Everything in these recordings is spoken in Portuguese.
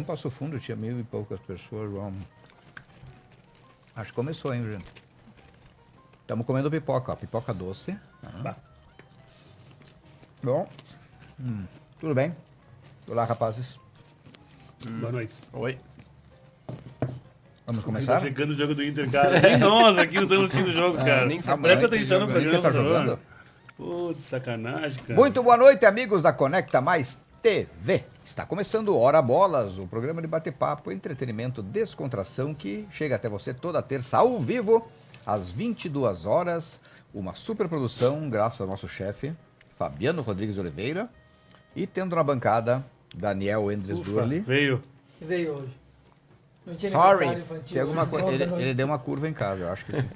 Em Passo Fundo tinha 1000 e poucas pessoas, João. Acho que começou, hein, gente? Estamos comendo pipoca, ó. Pipoca doce. Bah. Bom. Tudo bem? Olá, rapazes. Boa noite. Oi. Vamos Tá começar? secando o jogo do Inter, cara. Nem nós aqui não estamos assistindo o jogo, cara. nem sabia Presta que atenção no jogo. Inter programa. tá por favor. jogando? Putz, sacanagem, cara. Muito boa noite, amigos da Conecta Mais TV. Está começando Hora Bolas, o programa de bate-papo, entretenimento, descontração que chega até você toda terça ao vivo, às 22 horas. Uma superprodução, graças ao nosso chefe, Fabiano Rodrigues Oliveira. E tendo na bancada, Daniel Endres Ufa, Durli. veio. Veio hoje. Não tinha Sorry, aniversário infantil. tem alguma hoje, coisa. 11 da noite. Ele deu uma curva em casa, eu acho que sim.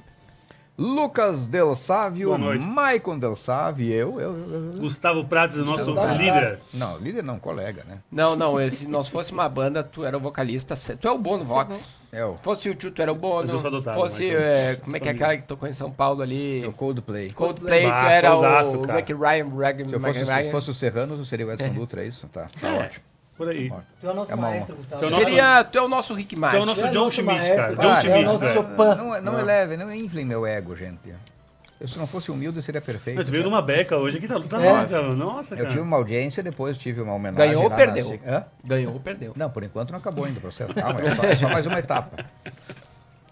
Lucas Del Sávio, Boa noite. Maicon Del Sávio, eu. Gustavo Prates, o nosso Gustavo líder. Prates. Não, líder não, colega, né? Não, se nós fosse uma banda, tu era o vocalista. Tu é o Bono Vox. É o, Fosse o Tio, tu era o Bono. Mas eu sou adotado, Fosse, mas como é que é aquela que tocou em São Paulo ali? é o Coldplay. Coldplay, Bah, tu era showzaço, o cara. Rick Ryan, Se fosse o Serranos, eu seria o Edson Dutra, é isso? Tá ótimo. Por aí. Tu é o nosso É uma maestro, Gustavo. Tu é o nosso- Tu é o nosso Rick Tu é o Martin. nosso Tu é John nosso Schmidt, maestro, cara. cara. John É o Schmidt, nosso velho. Chopin. Não eleve, não inflem meu ego, gente. Eu, se não fosse humilde, seria perfeito. Tu veio numa beca hoje aqui, tá É. lá, cara. Nossa, Eu cara. tive uma audiência, depois tive uma homenagem. Ganhou ou lá perdeu? na SIC. Hã? Ganhou ou perdeu? Não, por enquanto não acabou ainda o processo. Calma, é só mais uma etapa.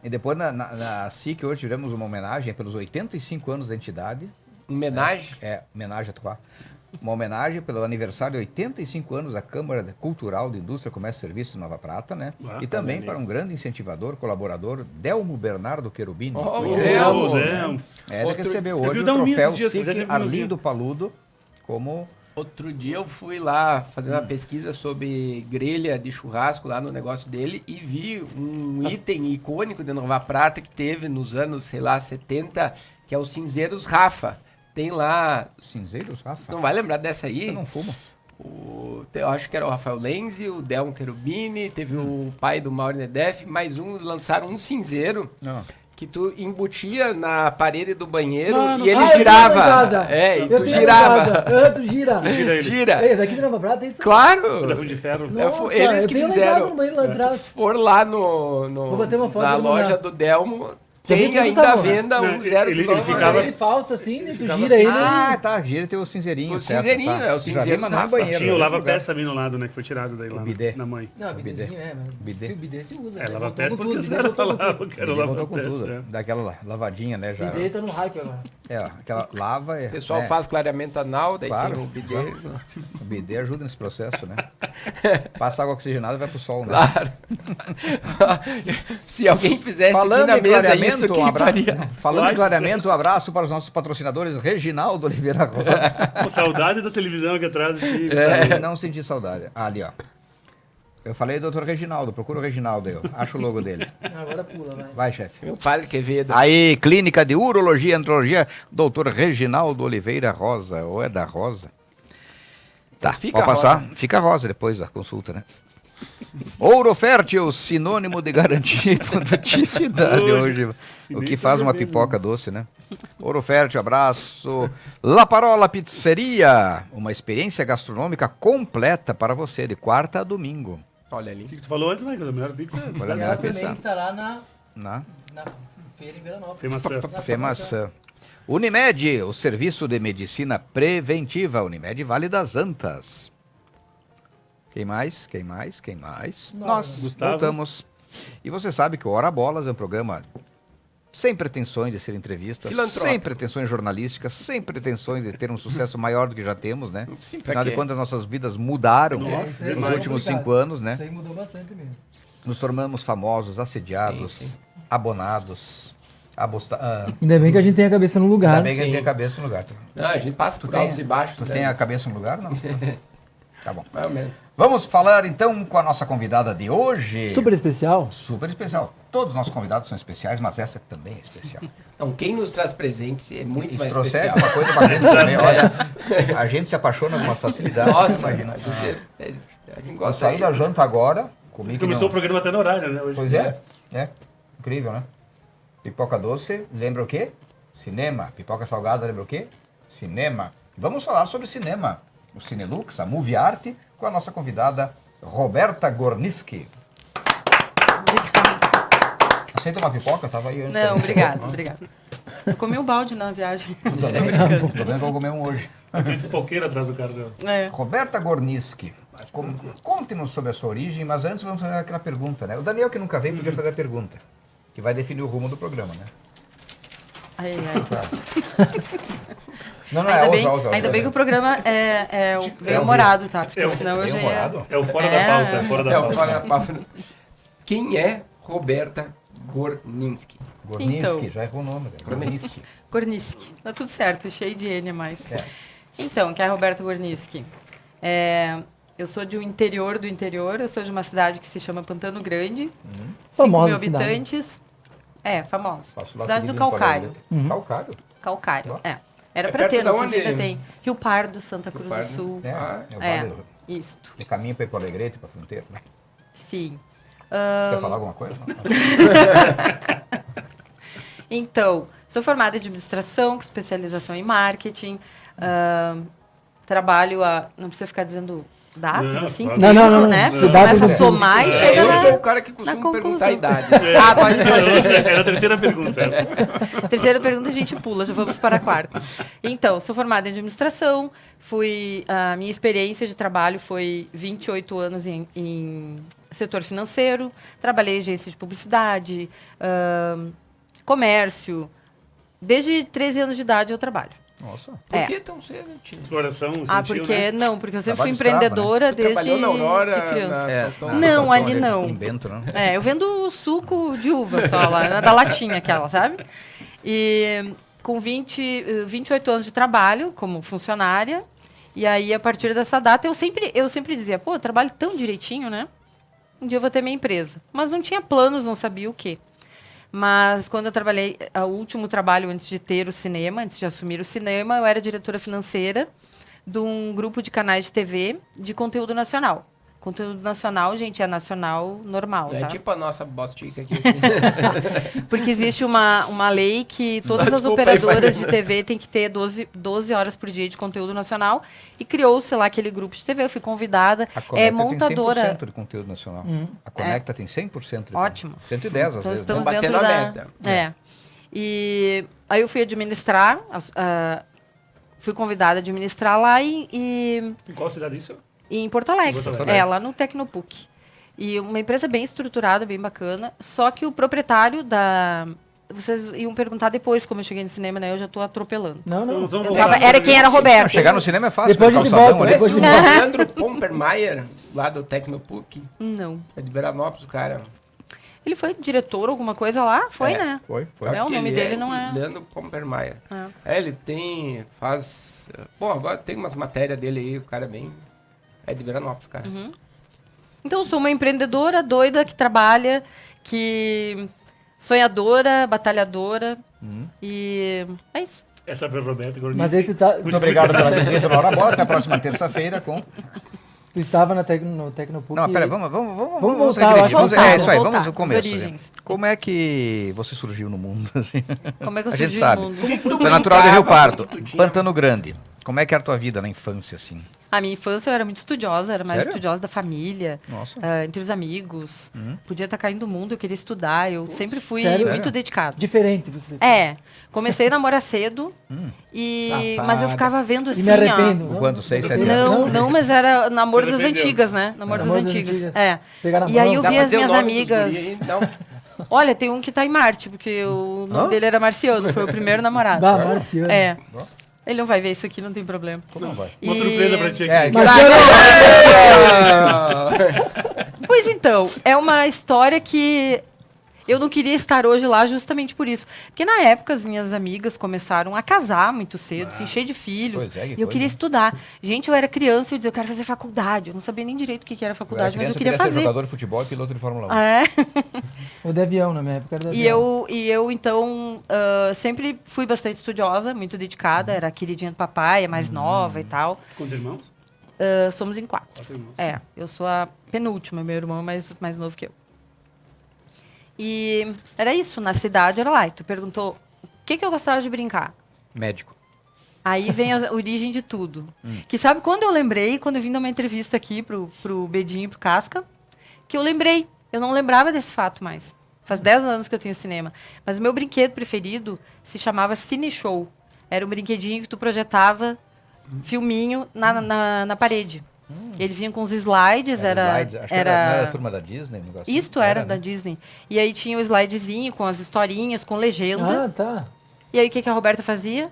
E depois na SIC hoje tivemos uma homenagem pelos 85 anos da entidade. Homenagem? Homenagem a Tuá. Uma homenagem pelo aniversário de 85 anos da Câmara Cultural de Indústria, Comércio e Serviço de Nova Prata, né? Ah, E também tá para um grande incentivador, colaborador, Delmo Bernardo Querubini. Oh, Ô, Delmo. Delmo. Ele Outro- recebeu Eu vi hoje o o Delminho troféu esses dias, mas SIC ele não Arlindo Paludo como... Outro dia eu fui lá fazer uma pesquisa sobre grelha de churrasco lá no negócio dele e vi um item icônico de Nova Prata que teve nos anos, sei lá, 70, que é o Cinzeiros Rafa. Tem lá, Cinzeiros, Rafa? não vai lembrar dessa aí? Eu não fumo. Eu acho que era o Rafael Lenzi, o Delmo Cherubini, teve o pai do Mauro Nedef, mais lançaram um cinzeiro Não. que tu embutia na parede do banheiro Mano, e ele eu tenho girava. em casa. É, e Eu tu tenho em girava. casa. Tu gira. Vira ele. Gira. Ei, daqui de Nova Prata é isso? Claro! Telefone de ferro. Nossa, Eles eu que tenho lá em fizeram. casa, no banheiro lá atrás. For lá no Vou bater uma foto na e vou loja mandar. do Delmo, Já vi tem esse ainda à Gustavo? venda Não, um zero ele quilômetro. ficava- Ele falso assim, né? Tu ficava- gira ele. Ah, tá. Gira tem o cinzeirinho, O certo, cinzeirinho, tá. é o Já vi, cinzeiro mas não no Rafa. banheiro. Tinha o no Lava lugar. Pés também no lado, né? Que foi tirado daí lá bidê. na mãe. Não, Bidê. bidezinho, mas Bidê. se o bidê se usa. É, né? Lava Voltou Pés com porque tudo, os bidê caras voltou com falavam tudo. que era o Ele Lava voltou com Pés. tudo. é. Daquela lavadinha, né? Já. Bidê tá no hype agora. Aquela lava. O pessoal faz clareamento anal, daí Claro. tem o bidê. O bidê ajuda nesse processo, né? Passa água oxigenada e vai pro sol, né? Claro. Se alguém fizesse Falando aqui em na mesa clareamento, isso, quem faria? Falando em Vai, clareamento, um abraço para os nossos patrocinadores, Reginaldo Oliveira Rosa. Pô, saudade da televisão aqui atrás. Aqui, Não senti saudade. Ah, ali, ó. Eu falei do Dr. Reginaldo, procura o Reginaldo aí, ó. Acha o logo dele. Agora pula, vai. Vai, chefe. Meu padre Quevedo. Aí, Clínica de Urologia e Andrologia, Dr. Reginaldo Oliveira Rosa, ou é da Rosa? Tá, Fica pode passar? rosa. Fica rosa depois da consulta, né? Ouro Fértil, sinônimo de garantia e produtividade hoje. O que faz uma pipoca doce, né? Ouro Fértil, abraço. La Parola Pizzeria, uma experiência gastronômica completa para você, de quarta a domingo. Olha O ali. que tu falou antes, Michael? Da melhor pizza? Olha a E minha ela também pizza. estará na Na feira em Veranópolis. Tem maçã. Femaçã. Unimed, o serviço de medicina preventiva. Unimed Vale das Antas. Quem mais? Quem mais? Quem mais? Nós Gustavo. voltamos. E você sabe que o Hora Bolas é um programa sem pretensões de ser entrevista, Filantrópico. sem pretensões jornalísticas, sem pretensões de ter um sucesso maior do que já temos, né? Sim, pra Afinal de quê? contas, nossas vidas mudaram Nossa, nos demais. últimos Complicado. 5 anos, né? Isso aí mudou bastante mesmo. Nos tornamos famosos, assediados, Sim, sim. abonados, Ainda bem que a gente tem a cabeça no lugar. Ainda bem que a gente Sim. tem a cabeça no lugar. Não, a gente passa por tem- altos e baixos. Tu né? tem a cabeça no lugar, não? Tá bom. Mais ou menos. Vamos falar então com a nossa convidada de hoje. Super especial. Super especial. Todos os nossos convidados são especiais, mas essa também é especial. Então, quem nos traz presente é muito E se mais trouxer especial. uma coisa pra gente também, olha, a gente se apaixona com uma facilidade. Nossa, imagina. a gente Eu gosta saí da janta agora, comi que Começou não... o programa até no horário, né? Hoje. Pois é, incrível, né? Pipoca doce, lembra o quê? Cinema. Pipoca salgada, lembra o quê? Cinema. Vamos falar sobre cinema. O Cinelux, a Movie Art, com a nossa convidada Roberta Gorniski. Aceita uma pipoca? Tava aí antes. Não, obrigado. Eu comi um balde na viagem. Tô vendo que eu vou comer um hoje. Tem pipoqueira atrás do carro dela. É. Roberta Gorniski, conte-nos sobre a sua origem, mas antes vamos fazer aquela pergunta, né? O Daniel, que nunca veio, podia fazer a pergunta, que vai definir o rumo do programa, né? Ai. Não, Ainda bem que o programa é bem humorado, tá? Porque senão eu já ia... Bem-humorado? É o fora da pauta, é fora da É o pauta. fora da pauta. Quem é Roberta Gorniski? Gorniski, Então. já errou o nome. Né? Gorniski. Gorniski. Tá tudo certo, cheio de N a mais. É. Então, que é a Roberta Gorniski. Eu sou de um interior do interior, eu sou de uma cidade que se chama Pantano Grande. 5 Famosa mil cidade. habitantes. É, famosa. Faço lá Cidade do seguido em Calcário. Colorado. Calcário? Calcário, Ó. é. Era É pra ter, perto não da sei se onde? ainda tem. Rio Pardo, Santa Cruz Pardo. do Sul. É, Ah, é o É, vale isto. de caminho para ir para o Alegrete, para a fronteira. Né? Sim. Quer falar alguma coisa? Então, sou formada em administração, com especialização em marketing. Trabalho não precisa ficar dizendo datas, Não, assim. claro. Não. Né? Cidade Começa a não somar e chega Eu sou o na... cara que na costuma conclusão. perguntar a idade. Ah, pode fazer. Era a terceira pergunta. Terceira pergunta a gente pula, já vamos para a quarta. Então, sou formada em administração, a minha experiência de trabalho foi 28 anos em setor financeiro, trabalhei em agência de publicidade, comércio. Desde 13 anos de idade eu trabalho. Nossa. Por que tão cedo, tio? Exploração, gentil, Porque né? eu sempre fui Trabalho escravo, empreendedora Tu desde trabalhou na Aurora, de criança. na Saltão? Não, ali não. Em Bento, não? Eu vendo suco de uva só lá, da latinha aquela, sabe? E com 28 anos de trabalho como funcionária, e aí a partir dessa data eu sempre dizia, pô, eu trabalho tão direitinho, né? Um dia eu vou ter minha empresa. Mas não tinha planos, não sabia o quê. Mas quando eu trabalhei, o último trabalho antes de ter o cinema, antes de assumir o cinema, eu era diretora financeira de um grupo de canais de TV de conteúdo nacional. Conteúdo nacional, gente, é nacional normal, É tá? tipo a nossa bostica aqui. Assim. Porque existe uma lei que todas as Desculpa aí, operadoras vai. de TV têm que ter 12 horas por dia de conteúdo nacional. E criou-se lá aquele grupo de TV. Eu fui convidada. A Conecta Montadora. tem 100% de conteúdo nacional. A Conecta tem 100%. De Ótimo. 110 às Então vezes. estamos né? Batendo dentro a da... meta. E aí eu fui administrar, fui convidada a administrar lá Em qual cidade isso? em Porto Alegre. Porto Alegre. Lá no Tecnopuc. E uma empresa bem estruturada, bem bacana. Só que o proprietário da... Vocês iam perguntar depois como eu cheguei no cinema, né? Eu já estou atropelando. Não. Vamos Eu voltar. tava- era quem era Roberto. Chegar no cinema é fácil. Depois no a gente calçadão volta, ali. Conhece depois o Leandro Pompermeier, lá do Tecnopuc? Não. É de Veranópolis, o cara. Ele foi diretor, alguma coisa lá? Foi, É, né? Foi. É, Acho o que nome ele dele não é- Leandro Pompermeier. É. Ele faz... Bom, agora tem umas matérias dele aí, o cara é bem... É de Veranópolis, cara. Então, eu sou uma empreendedora doida que trabalha, que sonhadora, batalhadora. E é isso. Essa foi a Roberta Gorniski. Mas aí tu, tá, Muito obrigado pela visita na Hora Bola. Até a próxima terça-feira com... tu estava no Tecnopuc. Não, peraí, vamos voltar, regredir. eu acho que É isso aí, voltar, vamos ao as começo. origens. Como é que você surgiu no mundo? Assim? Como é que eu A gente surgi sabe. no mundo? Tu é natural de Rio brincava, Pardo, tu tinha- Pantano Grande. Como é que era a tua vida na infância, assim? A minha infância eu era muito estudiosa, era mais Sério? estudiosa da família, Nossa. entre os amigos. Podia estar caindo o mundo, eu queria estudar. Eu sempre fui sério? muito dedicada. Diferente você. Comecei a namorar cedo, mas eu ficava vendo E assim, me arrependo. Com quanto? 6, 7 Não, anos? não, mas era namoro das Arrependeu. antigas, né? Namoro das Namoro das antigas. antigas. É. Pegar na E aí mão. eu Dá vi pra as dizer o minhas nome dos amigas. guri aí? Não. Olha, tem um que tá em Marte, porque o nome dele era Marciano, foi o primeiro namorado. Bah, Marciano. É. Ele não vai ver isso aqui, não tem problema. Como não vai? Uma surpresa pra ti É, aqui. Pois então, é uma história que eu não queria estar hoje lá justamente por isso. Porque na época as minhas amigas começaram a casar muito cedo, se encher de filhos. Pois é, que E eu coisa, queria né? estudar. Gente, eu era criança e eu dizia, eu quero fazer faculdade. Eu não sabia nem direito o que era faculdade, mas eu queria ser fazer. jogador de futebol e piloto de Fórmula 1. É. O de avião, na minha época era de avião. E eu então, sempre fui bastante estudiosa, muito dedicada. Era a queridinha do papai, a mais nova e tal. Quantos irmãos? Somos em 4. 4 irmãos. Eu sou a penúltima, meu irmão é mais novo que eu. E era isso, na cidade era lá. E tu perguntou o que eu gostava de brincar. Médico. Aí vem a origem de tudo. Que sabe quando eu lembrei, quando eu vim dar uma entrevista aqui pro Bedinho e pro Casca, que eu lembrei. Eu não lembrava desse fato mais. Faz 10 anos que eu tenho cinema. Mas o meu brinquedo preferido se chamava Cine Show. Era um brinquedinho que tu projetava filminho na parede. Ele vinha com os slides, Slides. Acho que era a turma da Disney? Um negócio Isto assim. era da Disney. E aí tinha o slidezinho com as historinhas, com legenda. Ah, tá. E aí o que a Roberta fazia?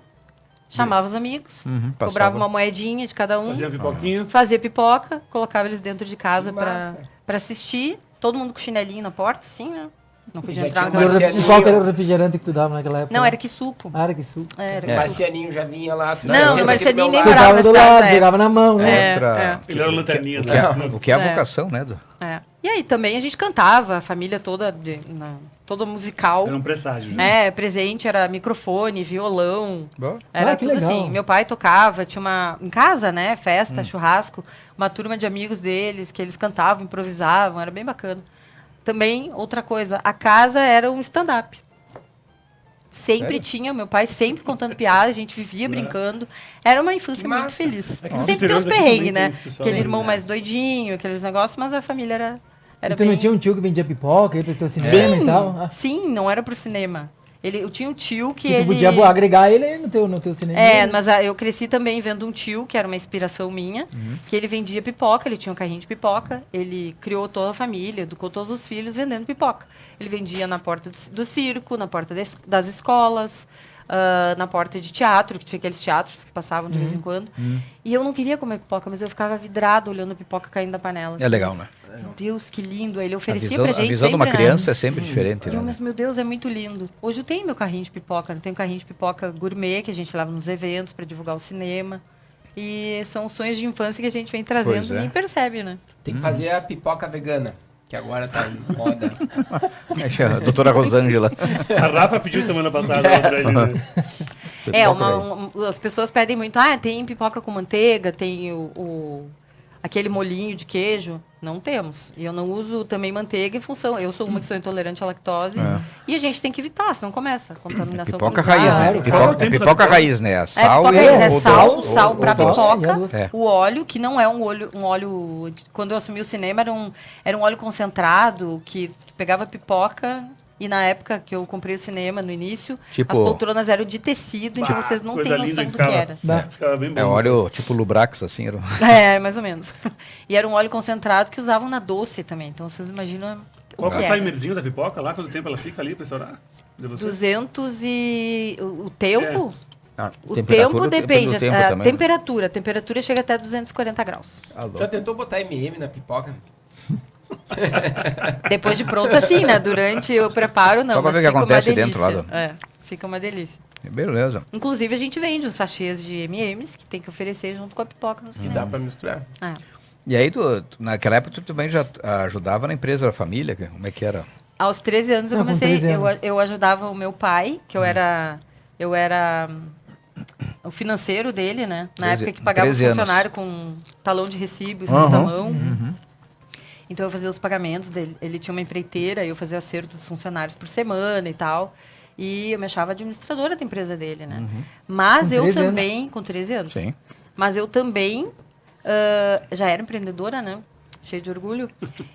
Chamava os amigos, Passava. cobrava uma moedinha de cada um, Fazia pipoquinha. fazia pipoca, colocava eles dentro de casa Que pra massa. assistir. Todo mundo com chinelinho na porta, sim, né? Não podia Já entrar tinha naquela... Marcianinho. E qual que era o refrigerante que tu dava naquela época? Não, era que suco. Ah, era que suco. Era O que suco. Marcianinho já vinha lá. tu Não, já o senta Marcianinho aqui do nem meu Você morava lado. tava do na cidade lado, da jogava na mão, né? Outra- Ele era lanterninha. O que é a É. vocação, né, Edu? É. E aí também a gente cantava, a família toda, toda musical. Era um presságio. Já. Presente era microfone, violão. Boa. Era Ah, que tudo legal. assim. Meu pai tocava, tinha uma. Em casa, né? Festa, churrasco, uma turma de amigos deles, que eles cantavam, improvisavam, era bem bacana. Também, outra coisa, a casa era um stand-up. Sempre Sério? tinha, meu pai sempre contando piada, a gente vivia brincando. Era uma infância Que muito massa. feliz. É que Sempre tem os interior daqui também perrengues, tem né? esse pessoal, Aquele né? irmão mais doidinho, aqueles negócios, mas a família era E tu não bem... tinha um tio que vendia pipoca aí pra teu cinema e tal? Ah, Sim, não era pro cinema. Eu tinha um tio que e tu ele... podia agregar ele no teu cinema. Mas eu cresci também vendo um tio, que era uma inspiração minha, que ele vendia pipoca, ele tinha um carrinho de pipoca, ele criou toda a família, educou todos os filhos vendendo pipoca. Ele vendia na porta do circo, na porta das escolas, na porta de teatro, que tinha aqueles teatros que passavam de vez em quando. E eu não queria comer pipoca, mas eu ficava vidrado olhando a pipoca caindo da panela. É legal, né? Meu Deus, que lindo. Aí ele A oferecia visão, pra gente a visão de sempre, uma né? criança é sempre diferente, E eu, né? mas, meu Deus, é muito lindo. Hoje eu tenho meu carrinho de pipoca. Eu tenho um carrinho de pipoca gourmet que a gente leva nos eventos para divulgar o cinema. E são sonhos de infância que a gente vem trazendo Pois é. e nem percebe, né? Tem que fazer a pipoca vegana, que agora tá em moda. Deixa a doutora Rosângela. A Rafa pediu semana passada. As pessoas pedem muito, tem pipoca com manteiga, tem aquele molhinho de queijo. Não temos. E eu não uso também manteiga em função. Eu sou uma que sou intolerante à lactose. E a gente tem que evitar, senão começa a contaminação Pipoca cruzada. raiz, né? Claro, Pipoca, é pipoca raiz, né? A sal pipoca e raiz, é o sal, doce, sal o pra doce. pipoca. É. O óleo, que não é um óleo... Quando eu assumi o cinema, era um óleo concentrado, que tu pegava pipoca... E na época que eu comprei o cinema, no início, Tipo- as poltronas eram de tecido, então vocês não têm noção do que era. Ficava bem bom. É óleo tipo Lubrax, assim. Era... Mais ou menos. E era um óleo concentrado que usavam na doce também. Então vocês imaginam Qual o que que é o é. timerzinho da pipoca lá? Quanto tempo ela fica ali pra estourar? De você? 200 e... O tempo? Ah, O temperatura, tempo depende. do tempo A também. temperatura chega até 240 graus. Alô. Já tentou botar M&M na pipoca? Depois de pronta, sim, né? Durante o preparo, não. Só pra mas ver o que fica uma acontece delícia. dentro lá Fica uma delícia. Beleza. Inclusive, a gente vende uns sachês de M&M's que tem que oferecer junto com a pipoca no E cinema. dá pra misturar. É. E aí, naquela época, tu também já ajudava na empresa da família? Como é que era? Aos 13 anos eu Com comecei, 13 anos. eu ajudava o meu pai, que eu era o financeiro dele, né? Na 13 época que pagava o 13 anos. funcionário com talão de recibo, escrito à Uhum. mão. Então eu fazia os pagamentos dele. Ele tinha uma empreiteira, eu fazia o acerto dos funcionários por semana e tal. E eu me achava administradora da empresa dele, né? Mas Com eu 13 também, com 13 anos. Sim. Mas eu também já era empreendedora, né? Cheia de orgulho.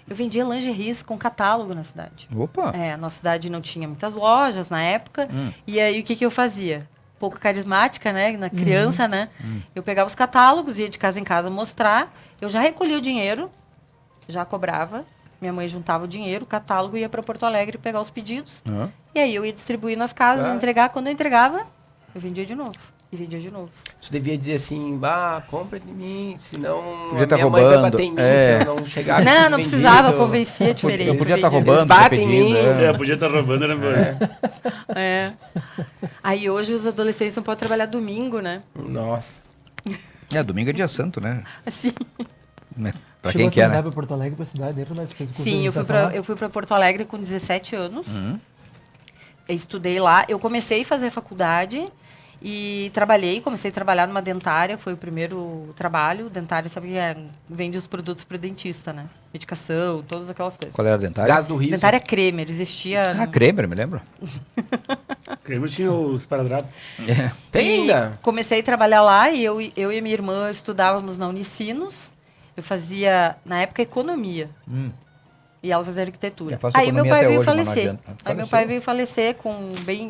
Eu vendia lingeries com catálogo na cidade. Opa! A nossa cidade não tinha muitas lojas na época. E aí, o que eu fazia? Pouco carismática, né? Na criança, né? Eu pegava os catálogos, ia de casa em casa mostrar. Eu já recolhia o dinheiro, já cobrava. Minha mãe juntava o dinheiro, o catálogo, ia para Porto Alegre pegar os pedidos. E aí, eu ia distribuir nas casas, entregar. Quando eu entregava, eu vendia de novo. E vendia de novo. Tu devia dizer assim, compra de mim, senão Podia a tá minha mãe vai roubando, bater em mim é. se eu não chegar Não, com não vendido. precisava, convencia diferente. Eu podia estar Eles roubando, batem em pedindo, mim. Podia estar roubando, era bom. Aí hoje os adolescentes não podem trabalhar domingo, né? Nossa. Domingo é dia santo, né? Assim. Pra Chegou quem a quer, andar né? pra Porto Alegre, pra cidade, Roberto? Fez curso de Sim, administração lá? eu fui para Porto Alegre com 17 anos. Eu estudei lá. Eu comecei a fazer faculdade E comecei a trabalhar numa dentária, foi o primeiro trabalho. Dentária, sabe que vende os produtos para o dentista, né? Medicação, todas aquelas coisas. Qual era a dentária? Gás do riso. Dentária Kremer, existia... Ah, Kremer, me lembro. Kremer tinha os esparadrapos. Tem E ainda? comecei a trabalhar lá e eu e a minha irmã estudávamos na Unicinos. Eu fazia, na época, economia. E ela fazia arquitetura. Eu faço Aí meu economia pai até veio hoje, mas não falecer. adianta. Aí meu pai veio falecer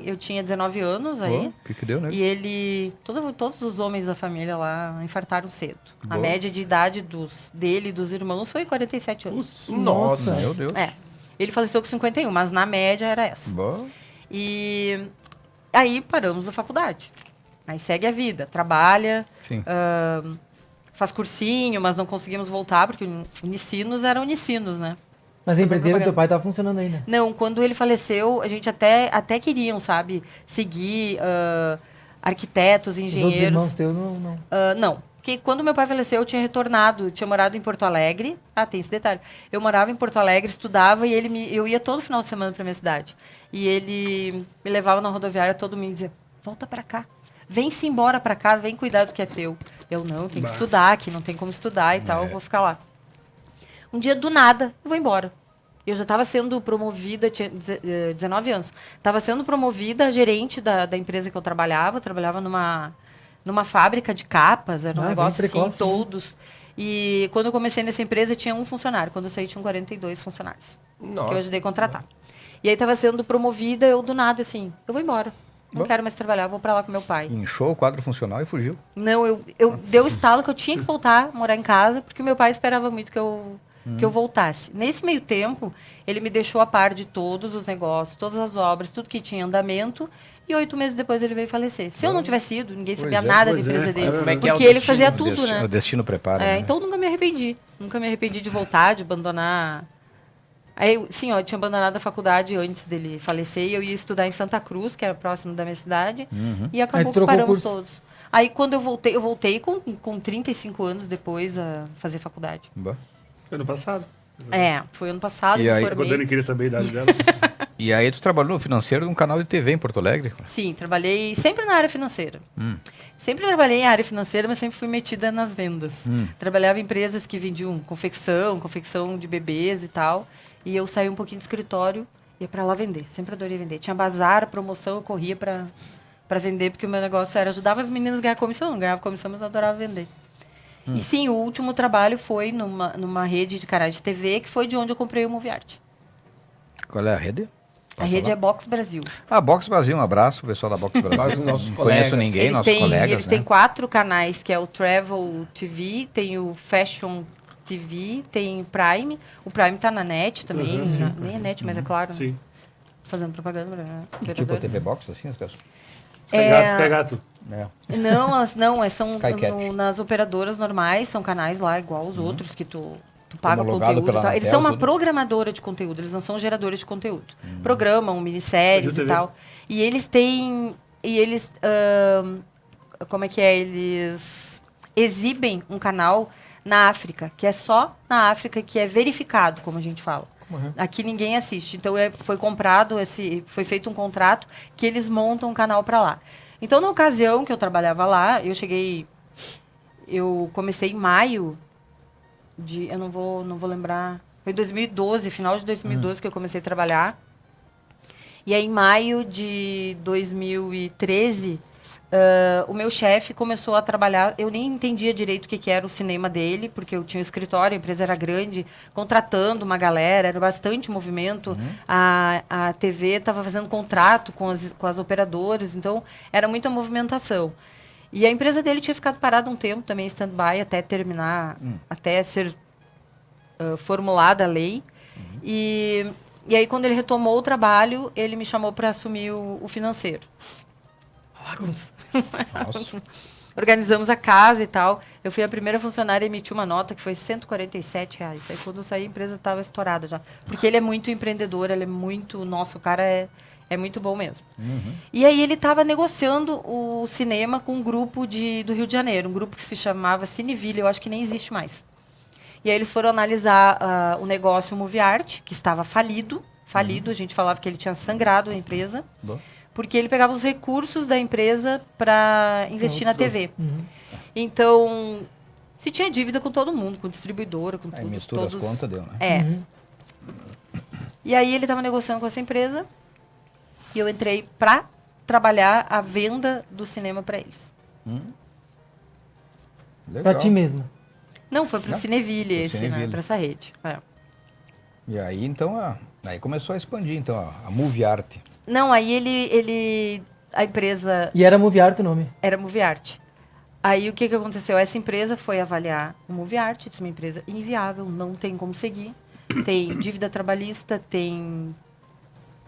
eu tinha 19 anos aí. O que deu, né? E ele, todos os homens da família lá infartaram cedo. A Boa. média de idade dele e dos irmãos foi 47 anos. Nossa. Meu Deus. É. Ele faleceu com 51, mas na média era essa. Boa. E aí paramos a faculdade. Aí segue a vida, trabalha, Sim. faz cursinho, mas não conseguimos voltar, porque Unicinos era Unicinos, né? Mas a Fazendo empreiteira do propaganda. teu pai tava funcionando ainda. Não, quando ele faleceu, a gente até queriam, sabe, seguir arquitetos, Os outros engenheiros. irmãos teus não. Não, porque quando meu pai faleceu, eu tinha retornado, tinha morado em Porto Alegre. Ah, tem esse detalhe. Eu morava em Porto Alegre, estudava e eu ia todo final de semana para minha cidade. E ele me levava na rodoviária todo domingo e dizia: volta para cá, vem-se embora para cá, vem cuidar do que é teu. Eu não, tenho que estudar aqui, não tem como estudar e tal, eu vou ficar lá. Um dia, do nada, eu vou embora. Eu já estava sendo promovida, tinha 19 anos, estava sendo promovida a gerente da empresa que eu trabalhava numa fábrica de capas, era um Ah, negócio bem assim, precoce, né? todos. E quando eu comecei nessa empresa, tinha um funcionário. Quando eu saí, tinham 42 funcionários, que eu Nossa. ajudei a contratar. E aí estava sendo promovida, eu do nada, assim, eu vou embora. Não quero mais trabalhar, vou para lá com meu pai. Inchou o quadro funcional e fugiu. Não, eu dei o estalo que eu tinha que voltar a morar em casa, porque o meu pai esperava muito que eu voltasse. Nesse meio tempo, ele me deixou a par de todos os negócios, todas as obras, tudo que tinha em andamento, e 8 meses depois ele veio falecer. Se eu não tivesse ido, ninguém sabia nada da pois empresa é. dele, Como é que é porque o ele destino? fazia tudo, O né? destino prepara. É, né? então nunca me arrependi. Nunca me arrependi de voltar, de abandonar. Aí, sim, ó, eu tinha abandonado a faculdade antes dele falecer e eu ia estudar em Santa Cruz, que era próximo da minha cidade, e acabou Aí que trocou o paramos curso. todos. Aí quando eu voltei com 35 anos depois a fazer faculdade. Boa. Foi ano passado. Foi ano passado, E me aí- A Dani formei. queria saber a idade dela. E aí tu trabalhou no financeiro de um canal de TV em Porto Alegre? Sim, trabalhei sempre na área financeira. Sempre trabalhei em área financeira, mas sempre fui metida nas vendas. Trabalhava em empresas que vendiam confecção de bebês e tal. E eu saí um pouquinho do escritório e ia para lá vender. Sempre adorei vender. Tinha bazar, promoção, eu corria para vender, porque o meu negócio era ajudava as meninas a ganhar comissão. Não ganhava comissão, mas eu adorava vender. E sim, o último trabalho foi numa rede de canais de TV, que foi de onde eu comprei o Moviart. Qual é a rede? A rede é Box Brasil. Ah, Box Brasil, um abraço, pessoal da Box Brasil. Nossos Não colegas. conheço ninguém, nossos colegas, Eles né? têm 4 canais, que é o Travel TV, tem o Fashion TV, tem Prime. O Prime tá na NET também, nem é NET, mas é claro, né? Sim. Fazendo propaganda. Né? Tipo TV Box, assim, as pessoas. Sky Gato. É. Não, são Skycat. nas operadoras normais, são canais lá igual os outros que tu paga o Homologado conteúdo. pela E tal. Eles Anatel, são uma tudo. programadora de conteúdo, eles não são geradores de conteúdo. Programam minisséries Pode e ver. tal. E eles como é que é? Eles exibem um canal na África, que é só na África que é verificado, como a gente fala. Aqui ninguém assiste. Então foi feito um contrato que eles montam um canal para lá. Então, na ocasião que eu trabalhava lá, eu comecei em maio eu não vou lembrar, foi 2012, final de 2012 que eu comecei a trabalhar. E aí, em maio de 2013, o meu chefe começou a trabalhar. Eu nem entendia direito o que era o cinema dele, porque eu tinha um escritório, a empresa era grande, contratando uma galera, era bastante movimento. A TV estava fazendo contrato com as operadoras, então era muita movimentação. E a empresa dele tinha ficado parada um tempo também, em stand-by, até terminar, até ser formulada a lei. E aí, quando ele retomou o trabalho, ele me chamou para assumir o financeiro. Nossa. Organizamos a casa e tal. Eu fui a primeira funcionária a emitir uma nota que foi R$147. Aí quando eu saí, a empresa estava estourada já. Porque ele é muito empreendedor, ele é muito... Nossa, o cara é muito bom mesmo. E aí ele estava negociando o cinema com um grupo do Rio de Janeiro. Um grupo que se chamava Cineville, eu acho que nem existe mais. E aí eles foram analisar o negócio Moviart, que estava falido. A gente falava que ele tinha sangrado a empresa. Bom. porque ele pegava os recursos da empresa para investir na TV. Uhum. Então, se tinha dívida com todo mundo, com distribuidora, com Aí tudo. mistura as contas, deu, né? É. Uhum. E aí ele estava negociando com essa empresa e eu entrei para trabalhar a venda do cinema para eles. Legal. Pra ti mesmo. Não, foi para o Não, Cineville pro esse, Cineville. né? Para essa rede. É. E aí, então, aí começou a expandir, então, a Movie Art. Não, aí a empresa E era Movie Art o nome. era Movie Art. Aí o que aconteceu? Essa empresa foi avaliar o Movie Art, disse uma empresa inviável, não tem como seguir. Tem dívida trabalhista, tem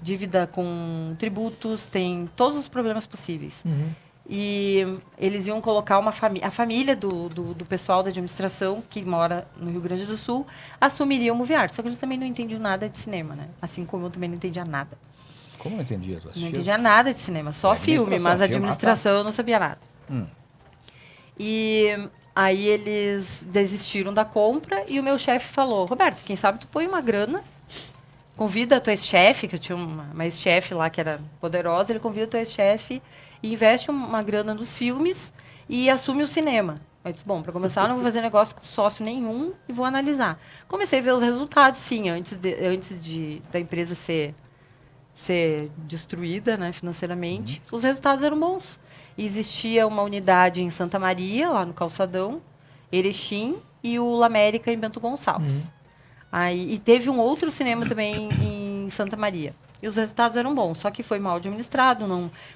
dívida com tributos, tem todos os problemas possíveis. Uhum. E eles iam colocar a família do pessoal da administração, que mora no Rio Grande do Sul, assumiria o Movie Art. Só que eles também não entendiam nada de cinema, né? Assim como eu também não entendia nada. Como não entendia? Tu Não assistia? entendia nada de cinema, só filme, Administração, mas a filme, administração eu não sabia nada. Hum. E aí eles desistiram da compra e o meu chefe falou, Roberto, quem sabe tu põe uma grana, convida a tua ex-chefe, que eu tinha uma ex-chefe lá que era poderosa, ele convida a tua ex-chefe e investe uma grana nos filmes e assume o cinema. Eu disse, bom, para começar, eu não vou fazer negócio com sócio nenhum e vou analisar. Comecei a ver os resultados, sim, antes da empresa ser destruída, né, financeiramente. Os resultados eram bons. Existia uma unidade em Santa Maria, lá no Calçadão, Erechim, e o La América em Bento Gonçalves. Aí, e teve um outro cinema também em Santa Maria. E os resultados eram bons, só que foi mal administrado.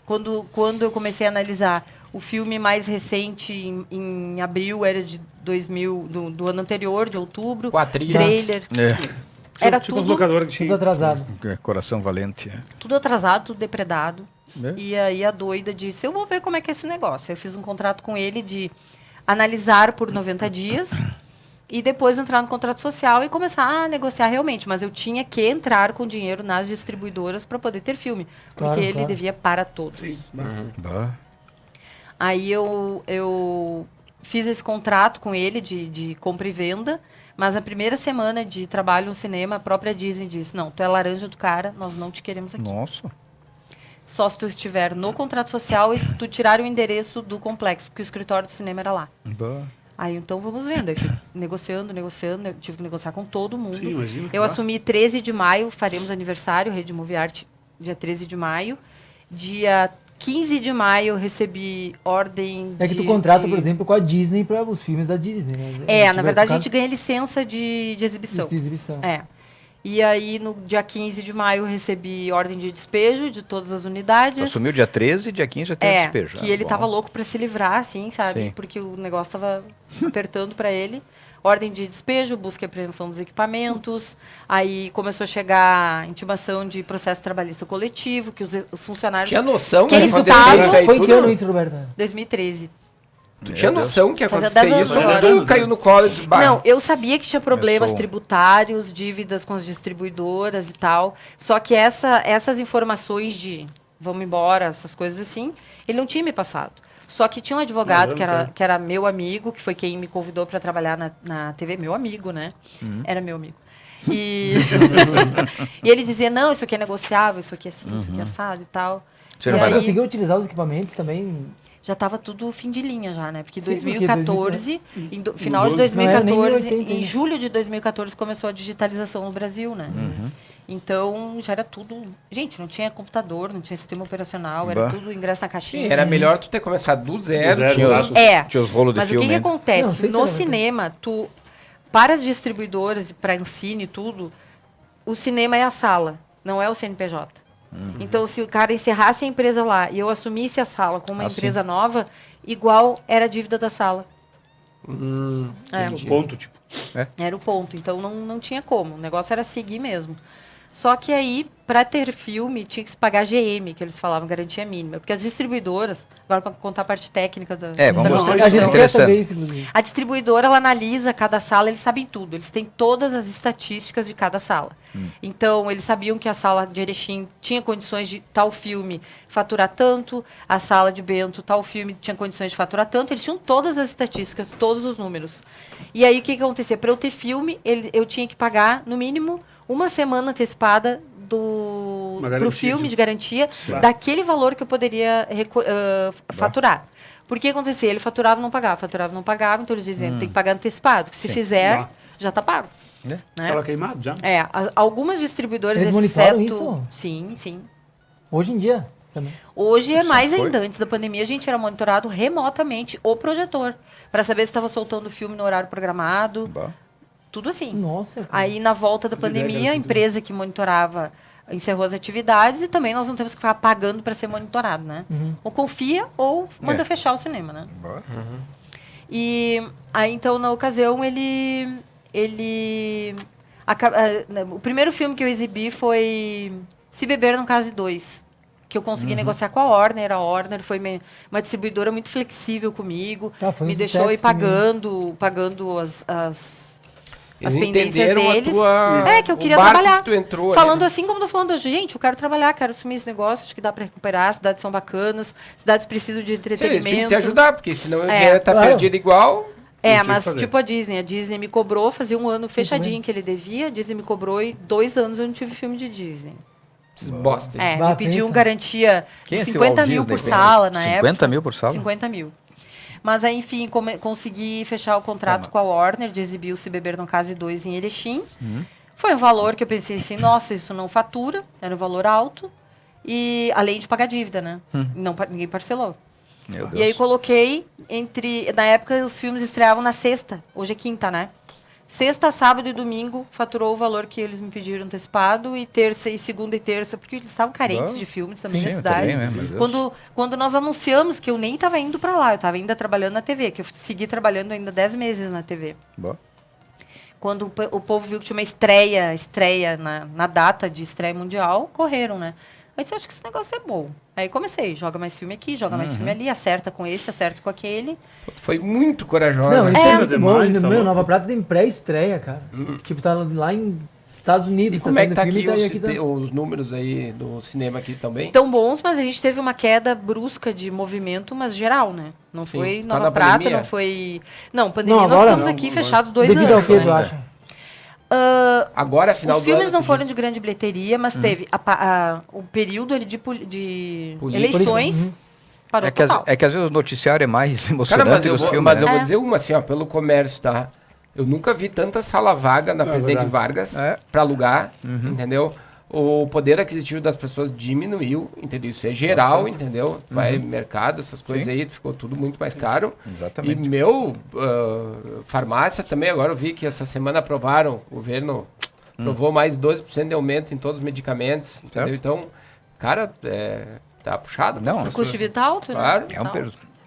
Quando eu comecei a analisar, o filme mais recente, em abril, era de 2000, do ano anterior, de outubro. Quadrilha. Trailer. Era tipo os tudo, locadores que Tudo tinha. atrasado. Coração valente. tudo atrasado, tudo depredado. É. E aí a doida disse, eu vou ver como é que é esse negócio. Eu fiz um contrato com ele de analisar por 90 dias e depois entrar no contrato social e começar a negociar realmente. Mas eu tinha que entrar com dinheiro nas distribuidoras para poder ter filme. Porque Claro, ele claro. devia para todos. Bah. Aí eu fiz esse contrato com ele de compra e venda, mas a primeira semana de trabalho no cinema, a própria Disney disse, não, tu é laranja do cara, nós não te queremos aqui. Nossa. Só se tu estiver no contrato social e se tu tirar o endereço do complexo, porque o escritório do cinema era lá. Bah. Aí, então, vamos vendo. Aí fui negociando, eu tive que negociar com todo mundo. Sim, imagina. Eu assumi 13 de maio, faremos aniversário, Rede Movie Art, dia 13 de maio. Dia 15 de maio, eu recebi ordem É que tu contrata, por exemplo, com a Disney para os filmes da Disney, né? na verdade, a gente ganha licença de exibição. De exibição. É. E aí, no dia 15 de maio, eu recebi ordem de despejo de todas as unidades. Assumiu dia 13, dia 15 já tem despejo. que ele bom. tava louco para se livrar, assim, sabe? Sim. Porque o negócio tava apertando para ele. Ordem de despejo, busca e apreensão dos equipamentos. Aí começou a chegar intimação de processo trabalhista coletivo, que os funcionários... Tinha noção Que eles acontecia estavam- isso aí Foi em que tudo? ano isso, Roberta? 2013. Tu tinha Meu Deus. noção que ia Fazia acontecer 10 isso? anos Ou agora. tu caiu no colo e disse, bah, Não, eu sabia que tinha problemas Começou. tributários, dívidas com as distribuidoras e tal. Só que essas informações de vamos embora, essas coisas assim, ele não tinha me passado. Só que tinha um advogado que era meu amigo, que foi quem me convidou para trabalhar na TV, meu amigo, né? Era meu amigo. E, e ele dizia, não, isso aqui é negociável, isso aqui é assim, isso aqui é assado e tal. Você E não Mas vai aí- conseguiu utilizar os equipamentos também? Já estava tudo fim de linha já, né? Porque Sim, porque 2014, final de Mudou. Não era nem 2014, 80 em ainda. julho de 2014 começou a digitalização no Brasil, né? Então já era tudo, gente, não tinha computador, não tinha sistema operacional, era Bah. tudo ingresso na caixinha. sim, era melhor tu ter começado do zero. Do zero, Tinha exato. os, tinha os rolos de Mas o filme. que né? Não, acontece? sei No se era cinema, para as distribuidoras e para ensino e tudo, o cinema é a sala, não é o CNPJ. Então, se o cara encerrasse a empresa lá e eu assumisse a sala com uma Ah, sim. empresa nova, igual era a dívida da sala. É. O ponto, tipo. Era o ponto. Então não tinha como. O negócio era seguir mesmo. Só que aí, para ter filme, tinha que se pagar GM, que eles falavam, garantia mínima. Porque as distribuidoras, agora para contar a parte técnica da, É, vamos da lá. A contratação. gente quer Interessante. saber isso, inclusive. A distribuidora, ela analisa cada sala, eles sabem tudo. Eles têm todas as estatísticas de cada sala. Então, eles sabiam que a sala de Erechim tinha condições de tal filme faturar tanto, a sala de Bento, tal filme tinha condições de faturar tanto. Eles tinham todas as estatísticas, todos os números. E aí, o que acontecia? Para eu ter filme, eu tinha que pagar, no mínimo, uma semana antecipada Uma pro garantia filme de- de garantia Claro. daquele valor que eu poderia faturar. Porque acontecia, ele faturava e não pagava, então eles diziam, tem que pagar antecipado, que se fizer, Tá. já está pago. É. Né? Tava queimado já? Algumas distribuidoras, Eles monitoram exceto... isso? Sim. Hoje em dia também. Hoje é mais foi? ainda. Antes da pandemia, a gente era monitorado remotamente o projetor, para saber se estava soltando o filme no horário programado, Bah. tudo assim. Nossa, cara. Aí, na volta da De ideia, pandemia, a assim, empresa que monitorava encerrou as atividades e também nós não temos que ficar pagando para ser monitorado, né? Ou confia ou manda É. fechar o cinema, né? Bah. E aí, então, na ocasião, o primeiro filme que eu exibi foi Se Beber Não Case 2, que eu consegui negociar com a Warner. A Warner foi uma distribuidora muito flexível comigo, Foi um me deixou ir sucesso pagando as Eles pendências entenderam deles. Que eu o queria barco trabalhar. que tu entrou ali, Falando né? assim como eu tô falando hoje. Gente, eu quero trabalhar, quero assumir esse negócio, acho que dá para recuperar, as cidades são bacanas, cidades precisam de Sim, eles tinham entretenimento. que te ajudar, porque senão o É. dinheiro tá Claro. perdido igual. tinha que Mas fazer. tipo a Disney me cobrou, fazia um ano fechadinho que ele devia, a Disney me cobrou e 2 anos eu não tive filme de Disney. Esses bosta. Bah, Me pediu pensa. garantia Quem é de esse 50 Walt mil Disney por que tem? sala na época. 50 mil por sala? 50 mil. Mas aí, enfim, consegui fechar o contrato com a Warner de exibir o Se Beber Não Case 2 em Erechim. Foi um valor que eu pensei assim, nossa, isso não fatura, era um valor alto. E além de pagar dívida, né? Ninguém parcelou. Meu Deus. E aí coloquei na época os filmes estreavam na sexta, hoje é quinta, né? Sexta, sábado e domingo faturou o valor que eles me pediram antecipado e segunda e terça, porque eles estavam carentes Bom. de filmes da Sim, minha eu cidade. também, né? Meu Deus. Quando nós anunciamos que eu nem estava indo para lá, eu estava ainda trabalhando na TV, que eu segui trabalhando ainda 10 meses na TV. Bah. Quando o povo viu que tinha uma estreia na data de estreia mundial, correram, né? Eu disse, acho que esse negócio é bom. Aí comecei, joga mais filme aqui, joga mais filme ali, acerta com esse, acerta com aquele. Foi muito corajosa. Não, isso é muito bom. demais, E no tá meu louco. Nova Prata tem pré-estreia, cara. Tipo, tá lá em Estados Unidos, E como é que tá saindo aqui, filme, os, aqui também. os números aí do cinema aqui também? Tão bons, mas a gente teve uma queda brusca de movimento, mas geral, né? Não Sim, foi por Nova causa da Prata, pandemia? não foi... Não, pandemia Não, nós agora ficamos não, aqui fechados 2 Devido anos, ao que, né? tu acha? Agora, final Os do filmes ano, não tu foram diz. de grande bilheteria, mas teve o período ali de Política. eleições, parou total. É que às vezes o noticiário é mais Cara, emocionante mas que eu os vou, filmes, mas né? eu vou É. dizer uma assim, ó, pelo comércio, tá? Eu nunca vi tanta sala vaga na Presidente verdade. Vargas É. pra alugar, entendeu? O poder aquisitivo das pessoas diminuiu, entendeu? Isso é geral, entendeu? Vai mercado, essas coisas Sim. aí, ficou tudo muito mais caro. Exatamente. E farmácia também, agora eu vi que essa semana aprovaram, o governo aprovou mais 12% de aumento em todos os medicamentos, entendeu? Certo. Então, cara, tá puxado. Não, pras O custo de pessoas. vida alto, né? Claro.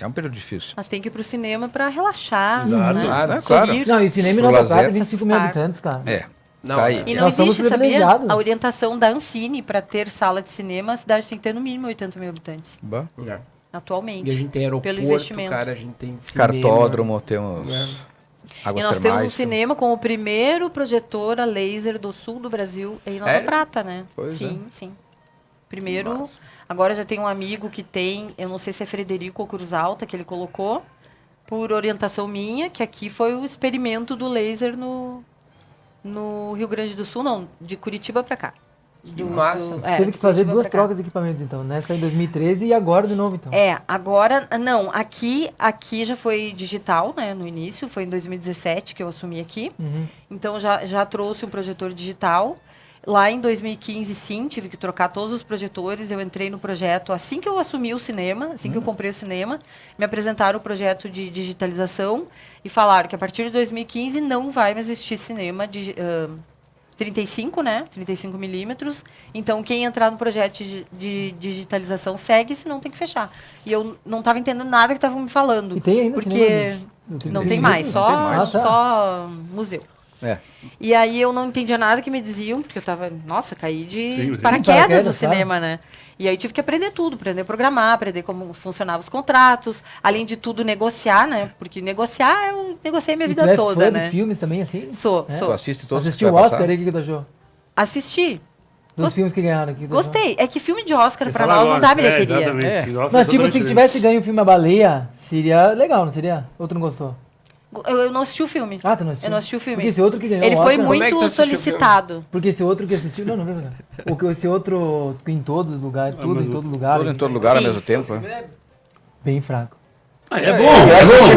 É um período difícil. Mas tem que ir pro cinema pra relaxar, Exato. né? Claro. É, claro. Sorrir. Não, e cinema em Pro Nova lazer. Prata, 25 mil Assustar. habitantes, cara. É. Não, Tá aí. E não Nós somos existe, sabia? privilegiados. A orientação da Ancine para ter sala de cinema, a cidade tem que ter no mínimo 80 mil habitantes, Bah. É. atualmente. E a gente tem aeroporto, Pelo investimento. cara, a gente tem cinema. Cartódromo, temos É. águas E nós temos termais. um cinema com o primeiro projetor a laser do sul do Brasil em Nova Sério? Prata, né? Pois sim, sim. Primeiro, agora já tem um amigo que tem, eu não sei se é Frederico ou Cruz Alta, que ele colocou, por orientação minha, que aqui foi o experimento do laser no Rio Grande do Sul, não, de Curitiba para cá. massa. Teve de que fazer Curitiba 2 pra cá. trocas de equipamentos, então. Nessa em 2013 e agora de novo, então. Agora, não, aqui já foi digital, né, no início, foi em 2017 que eu assumi aqui, então já trouxe um projetor digital. Lá em 2015, sim, tive que trocar todos os projetores, eu entrei no projeto, assim que eu assumi o cinema, assim que eu comprei o cinema, me apresentaram o projeto de digitalização e falaram que a partir de 2015 não vai mais existir cinema de 35, né? 35 milímetros. Então, quem entrar no projeto de digitalização segue, senão tem que fechar. E eu não estava entendendo nada que estavam me falando. E tem ainda porque cinema não tem mais, Não tem mais. só museu. É. E aí eu não entendia nada que me diziam, porque eu tava, nossa, caí de Sim, paraquedas paraquedas, no cinema, né? E aí tive que aprender tudo, aprender a programar, aprender como funcionavam os contratos, além de tudo negociar, né? Porque negociar, eu negociei minha E vida tu é toda, fã né? de filmes também, assim? Sou, É? Tu sou. assiste todos os que Assistiu o vai Oscar passar? aí, o que tu achou? Assisti. Dos filmes que ganharam aqui. Gostei. É que filme de Oscar Você pra fala nós não agora. dá bilheteria. exatamente. É. Nossa, Não, tipo assim, totalmente que tivesse ganho o filme A Baleia, seria legal, não seria? Ou tu não gostou? Eu não assisti o filme. Ah, tu não assistiu? Eu não assisti o filme. Porque esse outro que ganhou Ele o foi Oscar- Como é que tu muito assistiu o solicitado. Porque esse outro que assistiu... Não é verdade. Esse outro em todo lugar, tudo em todo lugar. Tudo em todo lugar ao Sim. mesmo tempo. né? É bem fraco. Ah, é bom.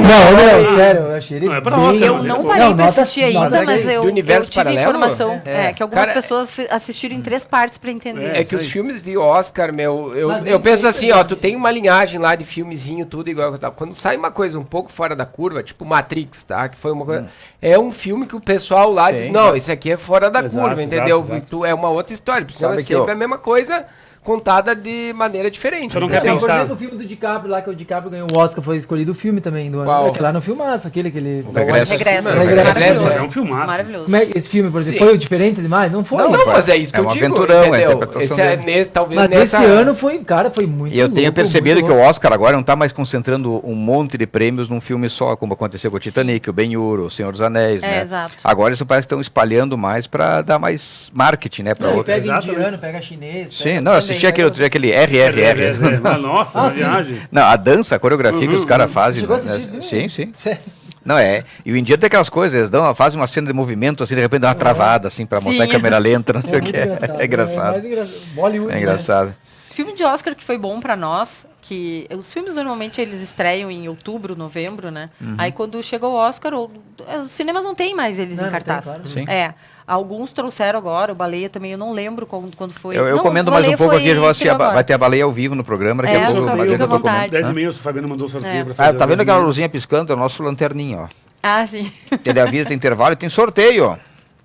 Não, sério, eu achei ele Não, é pra bem... Oscar, Eu mas não é bom. parei Não, pra nota- assistir ainda, nota mas de eu universo tive paralelo? informação que algumas Cara, pessoas assistiram em 3 partes pra entender. É que os filmes de Oscar, Mas nem eu penso sempre, assim, ó, né? tu tem uma linhagem lá de filmezinho, tudo igual. Tá? Quando sai uma coisa um pouco fora da curva, tipo Matrix, tá? Que foi uma coisa. É um filme que o pessoal lá diz, Sim. não, esse aqui é fora da Exato, curva, exato, entendeu? exato. E tu é uma outra história. Porque senão Sabe é que sempre eu- a mesma coisa contada de maneira diferente. Eu não entendeu? quero Não, por pensar. exemplo, o filme do DiCaprio lá, que o DiCaprio ganhou o Oscar, foi escolhido o filme também do ano. Qual? Aquele lá no filmaço, aquele... Regresso. Regresso. Regresso. É um filmaço. Maravilhoso. Como é que esse filme, por exemplo, Sim. foi o diferente demais? Não foi. Não, mas é isso que É eu um digo, aventurão, é a entendeu? interpretação Esse é dele. talvez Mas nessa... esse ano foi, cara, foi muito E eu tenho louco, percebido muito que o louco. Oscar agora não está mais concentrando um monte de prêmios num filme só, como aconteceu com o Titanic, o Ben-Hur, o Senhor dos Anéis, né? Exato. Agora isso parece que estão espalhando mais para dar mais marketing, né, para Não, outros. pega Exatamente. indiano, pega chinês. Sim, pega não, eu também, assisti aquele outro dia, aquele RRR. Nossa, Ah, uma sim. viagem. Não, a dança, a coreografia que os caras fazem. Chegou a né? assistir esse filme? Sim, sim. Sério. Não, é. E o indiano tem aquelas coisas, eles fazem uma cena de movimento, assim, de repente dá uma travada, assim, pra mostrar em Sim. câmera lenta, não sei o muito que. É engraçado. mais engraçado. Bollywood, É né? engraçado. Filme de Oscar que foi bom pra nós, que os filmes normalmente eles estreiam em outubro, novembro, né? Aí quando chega o Oscar, os cinemas não tem mais eles Não, em não tem, cartaz. claro. Sim. É. Alguns trouxeram agora, o Baleia também, eu não lembro quando foi. Eu Não, comento o mais um Baleia pouco foi aqui, eu vou assistir, estreou agora. vai ter a baleia ao vivo no programa, daqui É, a pouco fica à eu comento. vontade. 10h30 o Fabiano mandou o sorteio É. pra fazer. Ah, tá vendo às aquela 10h30? luzinha piscando? É o nosso lanterninho, ó. Ah, sim. Ele avisa, tem intervalo e tem sorteio, ó.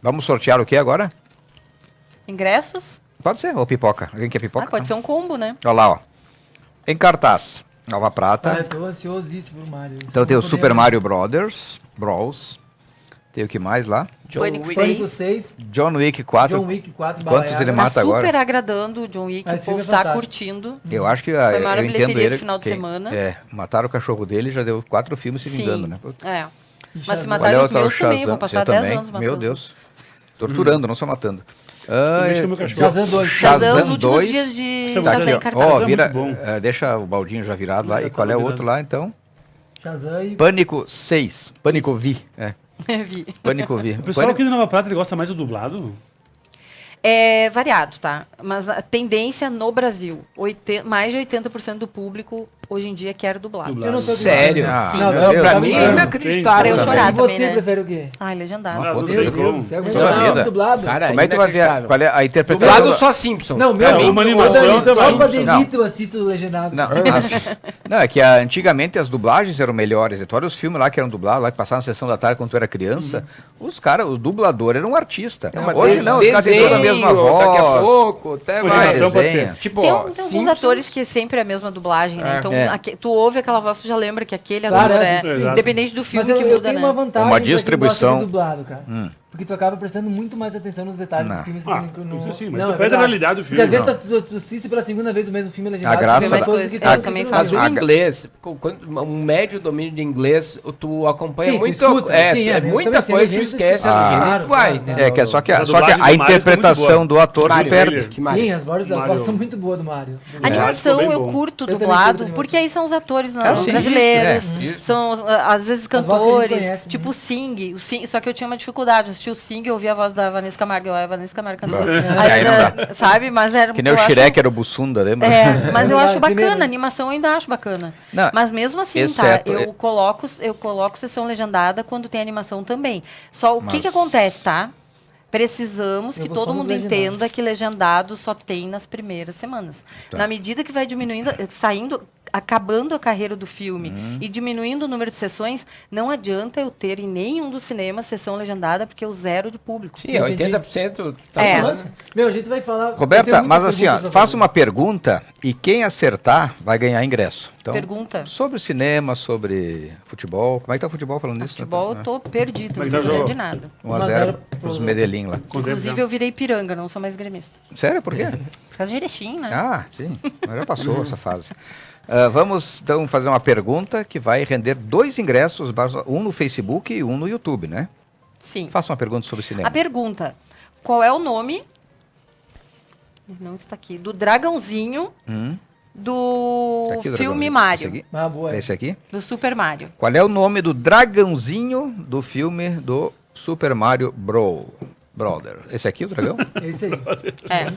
Vamos sortear o que agora? Ingressos? Pode ser, ou pipoca. Alguém quer pipoca? Ah, pode ser um combo, né? Olha lá, ó. Em cartaz, Nova Ah, Prata. eu tô ansiosíssimo pro Mario. Então tem o Super Mario Brothers, Bros. Tem o que mais lá? Pânico Pânico 6. 6, John Wick 4. John Wick 4, Quantos ele Tá mata agora? super agradando o John Wick, Ah, o esse filme povo é tá fantástico. curtindo. Eu acho que Foi a eu maior entendo bilheteria ele. do final de semana. É, mataram o cachorro dele, já deu 4 filmes se vingando, né? É. Mas se Shazam. matarem Olha os o tal meus também, Shazam, vão passar eu 10 também. anos matando. Meu Deus. Torturando, não só matando. Mexe com o meu cachorro. Shazam 2. Shazam, os últimos 2. dias de Tá Shazam aqui, em ó. cartaz. Ó, Shazam é vira, muito bom. deixa o baldinho já virado lá. Já E qual tá é o virado. outro lá, então? Shazam e... Pânico 6. Pânico Vi. É, Vi. Pânico Vi. O pessoal aqui do Nova Prata ele gosta mais do dublado? É variado, tá? Mas a tendência no Brasil, mais de 80% do público hoje em dia quer dublado. Dublado. Eu não tô Sério? Ah, Sim. meu Não, Deus, Pra tá mim brincando. é inacreditável. Pra eu também. chorar E você também, né? prefere o quê? Ai, legendado. Não, Ah, pô, tudo Deus bem, Meu Deus como? do céu, Toda legendado, a vida. dublado. Cara, Como é que tu vai ver? inacreditável. Qual é a interpretação? Dublado só Simpsons. Não, Pra meu, mim, uma tu- animação Simpsons. também. só pra Não. Devito eu assisto legendado. Não, não, é que antigamente as dublagens eram melhores. Tu olha os filmes lá que eram dublados, lá que passavam na sessão da tarde quando tu era criança, os caras, o dublador era um artista. Mas Hoje não, os caras têm toda a mesma desenho, voz. Daqui a pouco, até Pô, mais. animação pode desenha. ser. Tipo, Tem, ó, tem alguns Simpsons- atores que sempre é a mesma dublagem, né? É. Então, É. tu ouve aquela voz, tu já lembra que aquele Claro, ator é, é, sim. independente do Mas filme eu, que eu muda, tenho né? uma vantagem Uma pra quem gosta distribuição. de dublado, cara. Porque tu acaba prestando muito mais atenção nos detalhes Não. dos filmes que Ah, tu não... isso sim, mas Não, tu é perde a verdade. realidade do Porque às filme. vezes tu assiste pela segunda vez o mesmo filme legendado. A graça tu vê mais da- coisas que Eu tem também no faço Mas filme. o inglês, um médio domínio de inglês, tu acompanha Sim, tu muito. escuta, É, sim, é eu muita também, sem coisa que tu legenda, esquece, tu a escuta. legenda Claro, tu vai. claro, entendeu? É, que é só que Mas a, a só que dublagem a do Mario foi muito interpretação boa. do ator se Mario, perde. ele- Que Mario. Sim, as vozes Mario. são muito boas do Mario. A animação ficou bem eu bom. curto Eu também dublado, curto porque aí são os atores É, sim, brasileiros, isso, isso. são às vezes As vozes que a gente cantores, conhece, tipo né? o Sing, só que eu tinha uma dificuldade, eu assisti o Sing, eu ouvi a voz da Vanessa Camargo, a Vanessa Camargo cantou. Aí não Sabe, mas era Que nem o eu acho- Shrek era o Bussunda, lembra? É, mas eu É acho verdade, bacana, primeiro- a animação eu ainda acho bacana. Não, Mas mesmo assim, exceto- tá? Eu coloco sessão legendada quando tem animação também. Só o que Mas- acontece, tá? Precisamos Eu que vou só todo nos mundo legendados. entenda que legendado só tem nas primeiras semanas. Tá. Na medida que vai diminuindo, acabando a carreira do filme e diminuindo o número de sessões, não adianta eu ter em nenhum dos cinemas sessão legendada, porque eu zero de público. Sim, é 80% tá É. falando. Nossa, meu, a gente vai falar... eu tenho Roberta, muitas mas assim, ó, perguntas pra faça fazer. uma pergunta e quem acertar vai ganhar ingresso. Então, Pergunta. sobre cinema, sobre futebol. Como é que tá o futebol falando nisso? Futebol eu tô perdido, Como é não que tô tá o sabendo jogo? de nada. 1x0 1-0 pros pro- Medellín lá. Inclusive eu virei piranga, não sou mais gremista. Sério? Por quê? Por causa de Erechim, né? Ah, sim. Mas já passou essa fase. Vamos então fazer uma pergunta que vai render 2 ingressos, um no Facebook e um no YouTube, né? Sim. Faça uma pergunta sobre cinema. A pergunta: qual é o nome? Não está aqui. Do dragãozinho do Aqui, o filme dragãozinho. Mario. Esse aqui? Ah, boa. Esse aqui? Do Super Mario. Qual é o nome do dragãozinho do filme do Super Mario Brother? Esse aqui, o dragão? Esse aí. É.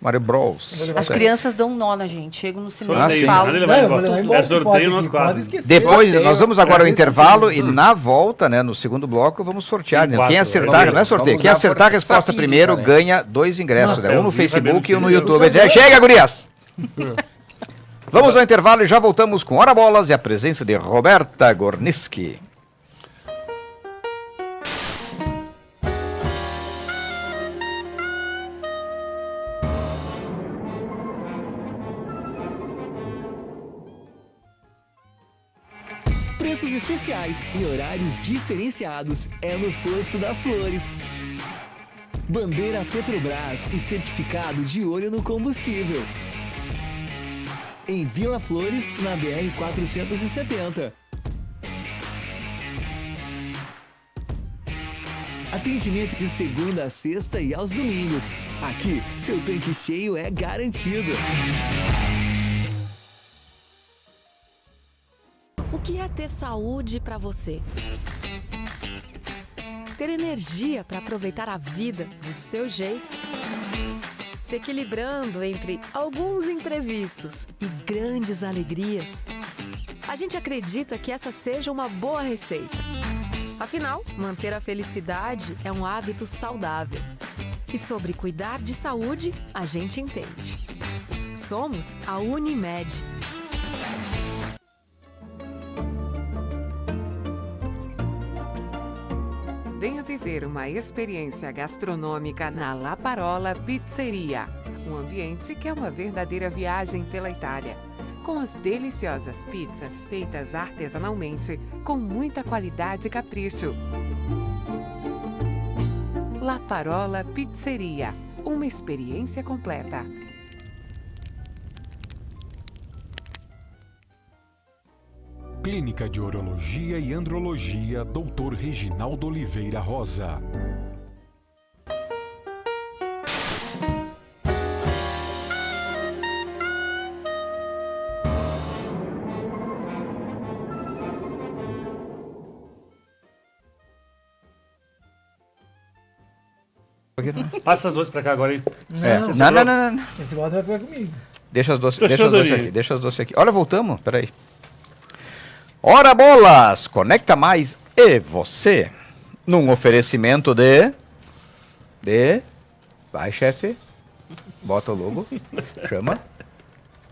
Mario Bros. As crianças dão um nó na gente. Chegam no cinema Sorteio, e falam. ele Não, vai eu vou embora. levar É embora esse sorteio pote nos aqui, quadros. pode esquecer. Depois, Sorteio. nós vamos agora ao É, intervalo e na volta, né, no segundo bloco, vamos sortear. Né? Tem Quem quatro, acertar, né? não é sorteio, Vamos quem usar acertar a força resposta física, primeiro né? ganha 2 ingressos, né? Um no Papelzinho, Facebook e um no cabelo YouTube. Chega, gurias! Vamos ao intervalo e já voltamos com Hora Bolas e a presença de Roberta Gorniski. Preços especiais e horários diferenciados é no Posto das Flores. Bandeira Petrobras e certificado de olho no combustível. Em Vila Flores, na BR-470. Atendimento de segunda a sexta e aos domingos. Aqui, seu tanque cheio é garantido. O que é ter saúde para você? Ter energia para aproveitar a vida do seu jeito? Se equilibrando entre alguns imprevistos e grandes alegrias? A gente acredita que essa seja uma boa receita. Afinal, manter a felicidade é um hábito saudável. E sobre cuidar de saúde, a gente entende. Somos a Unimed. Venha viver uma experiência gastronômica na La Parola Pizzeria, um ambiente que é uma verdadeira viagem pela Itália, com as deliciosas pizzas feitas artesanalmente, com muita qualidade e capricho. La Parola Pizzeria, uma experiência completa. Clínica de Urologia e Andrologia, Dr. Reginaldo Oliveira Rosa. Passa as duas pra cá agora, hein? Não. Esse modo vai ficar comigo. Deixa as doces, Tô deixa as doces choraria. aqui, deixa as doces aqui. Olha, voltamos, peraí. Hora Bolas, conecta mais e você. Num oferecimento de... Vai, chefe. Bota o logo. Chama.